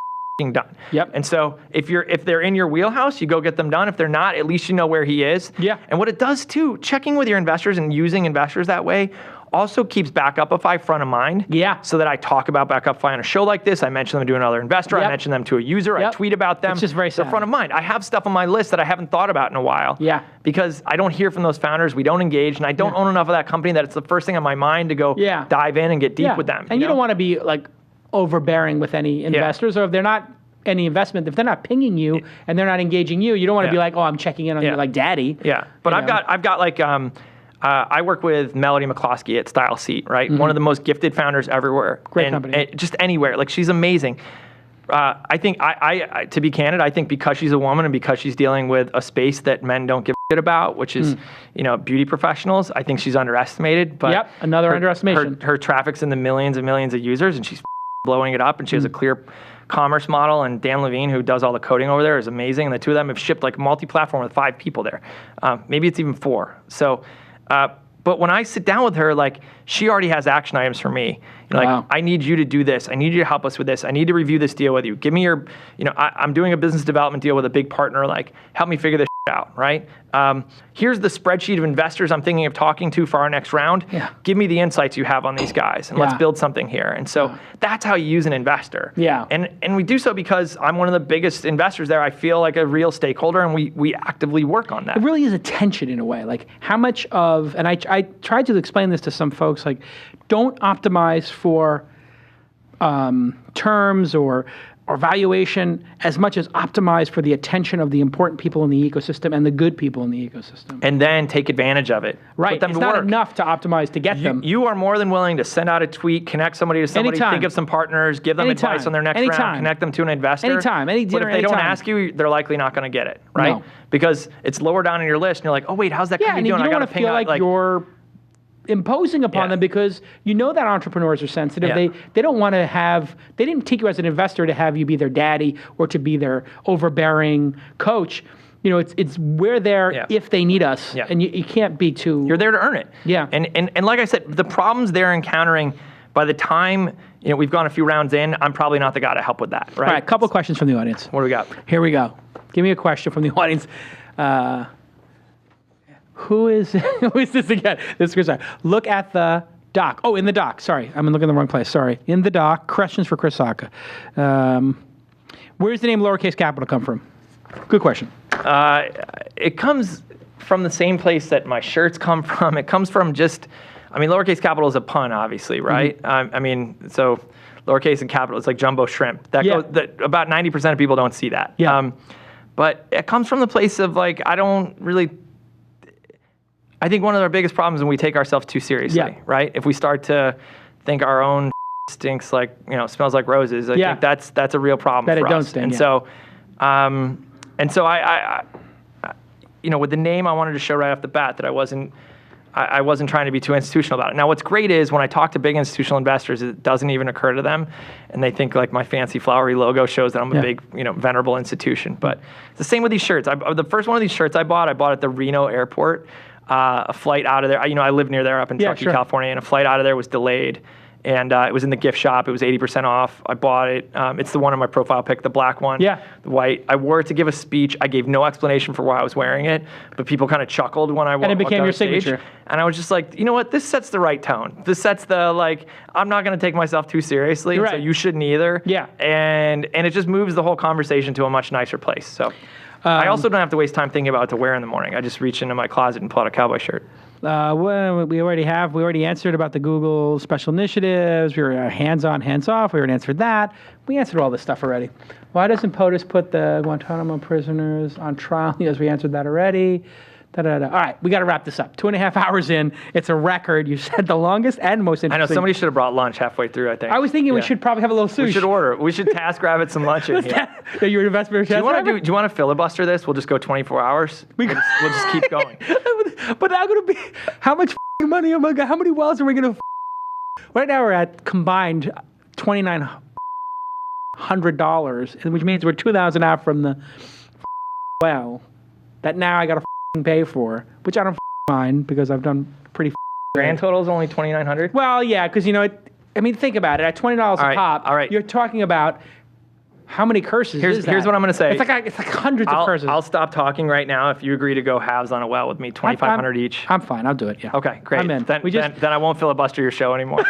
done. And so if they're in your wheelhouse, you go get them done. If they're not, at least you know where he is. And what it does too, checking with your investors and using investors that way also keeps Backupify front of mind. So that I talk about Backupify on a show like this. I mention them to another investor. I mention them to a user. I tweet about them. It's just very They're front of mind. I have stuff on my list that I haven't thought about in a while. Because I don't hear from those founders. We don't engage, and I don't own enough of that company that it's the first thing on my mind to go dive in and get deep with them. And you don't want to be like overbearing with any investors, or if they're not any investment, if they're not pinging you and they're not engaging you, you don't want to be like, oh, I'm checking in on you like daddy. But I've got like I work with Melody McCloskey at Style Seat, right? One of the most gifted founders everywhere. Great company. Just anywhere. Like she's amazing. I think I to be candid, I think because she's a woman and because she's dealing with a space that men don't give a shit about, which is beauty professionals, I think she's underestimated. But another underestimation. Her traffic's in the millions and millions of users, and she's blowing it up, and she has a clear commerce model. And Dan Levine, who does all the coding over there, is amazing. And the two of them have shipped like multi-platform with 5 people there. Maybe it's even 4. So, but when I sit down with her, like she already has action items for me. I need you to do this. I need you to help us with this. I need to review this deal with you. Give me your, I'm doing a business development deal with a big partner. Like, help me figure this out, right? Here's the spreadsheet of investors I'm thinking of talking to for our next round. Give me the insights you have on these guys, and let's build something here. And so that's how you use an investor. And we do so because I'm one of the biggest investors there. I feel like a real stakeholder, and we actively work on that. It really is a tension in a way. Like how much of, and I tried to explain this to some folks, like don't optimize for terms or valuation as much as optimize for the attention of the important people in the ecosystem and the good people in the ecosystem. And then take advantage of it. Right. It's not enough to optimize to get them. You are more than willing to send out a tweet, connect somebody to somebody, think of some partners, give them advice on their next round, connect them to an investor. But if they don't ask you, they're likely not going to get it, right? Because it's lower down on your list, and you're like, oh wait, how's that company doing? You don't want to feel like you're imposing upon them, because that entrepreneurs are sensitive. They don't want to have, they didn't take you as an investor to have you be their daddy or to be their overbearing coach. It's we're there if they need us, and you can't be too. You're there to earn it. And like I said, the problems they're encountering, by the time we've gone a few rounds in, I'm probably not the guy to help with that. Right. All right. A couple questions from the audience. What do we got? Here we go. Give me a question from the audience. Who is this again? This is Chris. Look at the doc. Oh, in the doc. Sorry, I'm looking in the wrong place. Sorry. In the doc, questions for Chris Sacca. Where's the name Lowercase Capital come from? Good question. It comes from the same place that my shirts come from. It comes from Lowercase Capital is a pun, obviously, right? So lowercase and capital, it's like jumbo shrimp. That about 90% of people don't see that. But it comes from the place of like, I think one of our biggest problems is when we take ourselves too seriously, right? If we start to think our own stinks like, smells like roses. I think that's a real problem that for it don't us. stink, and yeah. so I with the name, I wanted to show right off the bat that I wasn't trying to be too institutional about it. Now, what's great is when I talk to big institutional investors, it doesn't even occur to them, and they think like my fancy flowery logo shows that I'm a big, venerable institution. But it's the same with these shirts. The first one of these shirts I bought at the Reno airport. A flight out of there. I live near there up in Truckee, California, and a flight out of there was delayed. And it was in the gift shop. It was 80% off. I bought it. It's the one on my profile pic, the black one. Yeah. The white. I wore it to give a speech. I gave no explanation for why I was wearing it, but people kind of chuckled when I walked And it became your stage. signature. And I was just like, you know what? This sets the right tone. This sets the, I'm not going to take myself too seriously, Right. so you shouldn't either. Yeah. And it just moves the whole conversation to a much nicer place. So I also don't have to waste time thinking about what to wear in the morning. I just reach into my closet and pull out a cowboy shirt. Well, we already answered about the Google special initiatives. We were hands-on, hands-off. We already answered that. We answered all this stuff already. Why doesn't POTUS put the Guantanamo prisoners on trial? Yes, we answered that already. All right, we got to wrap this up. 2.5 hours in. It's a record. You said the longest and most interesting. I know, somebody should have brought lunch halfway through, I think. I was thinking we should probably have a little sushi. We should order. We should task-rabbit some lunch in here. You're an investment. Do you want to filibuster this? We'll just go 24 hours. We'll just keep going. But I'm going to be, how much money am I going to, how many wells are we going to, right now we're at combined $2,900, which means we're $2,000 out from the well that now I got to pay for, which I don't mind because I've done pretty grand total is only $2,900. Well, yeah, because think about it. At $20 a pop, all right. You're talking about how many curses is that? Here's what I'm going to say. It's like hundreds of curses. I'll stop talking right now if you agree to go halves on a well with me, $2,500 each. I'm fine. I'll do it. Yeah. Okay, great. I'm in. Then I won't filibuster your show anymore.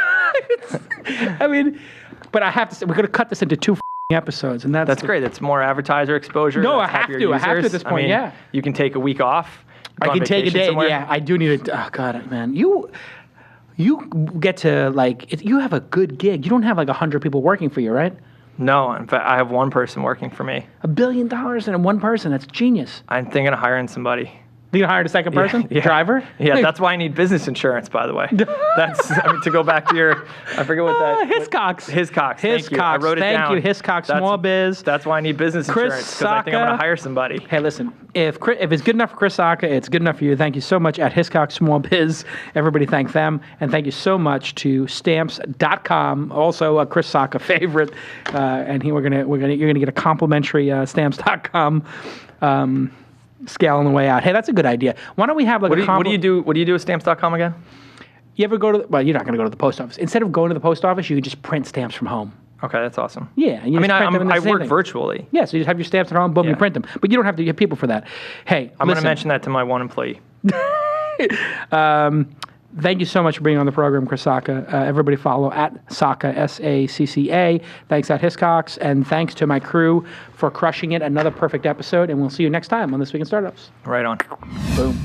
But I have to say, we're going to cut this into 2 episodes, and that's great. That's more advertiser exposure. No, I That's have happier to. I have to users. at this point. Yeah. You can take a week off. I can take a day. Somewhere. Yeah, I do need a. Oh God, man, you get to you have a good gig. You don't have 100 people working for you, right? No, in fact, I have one person working for me. $1 billion and one person. That's genius. I'm thinking of hiring somebody. You can hire a second person? Yeah. Driver? Yeah, that's why I need business insurance, by the way. That's to go back to your, I forget what that. Hiscox. Hiscox. Thank you. I wrote it down. Thank you, Hiscox Small Biz. That's why I need business insurance, because I think I'm going to hire somebody. Hey, listen, if it's good enough for Chris Sacca, it's good enough for you. Thank you so much at Hiscox Small Biz. Everybody thank them. And thank you so much to Stamps.com, also a Chris Sacca favorite. And you're gonna get a complimentary Stamps.com scale on the way out. Hey, that's a good idea. Why don't we have what do you do with Stamps.com again? You ever go to? Well, you're not going to go to the post office. Instead of going to the post office, you can just print stamps from home. Okay, that's awesome. Yeah, and I work virtually. Yeah, so you just have your stamps at home, boom, you print them. But you don't have to get people for that. Hey, I'm going to mention that to my one employee. Thank you so much for being on the program, Chris Sacca. Everybody follow at Sacca, Sacca. Thanks at Hiscox, and thanks to my crew for crushing it. Another perfect episode, and we'll see you next time on This Week in Startups. Right on. Boom.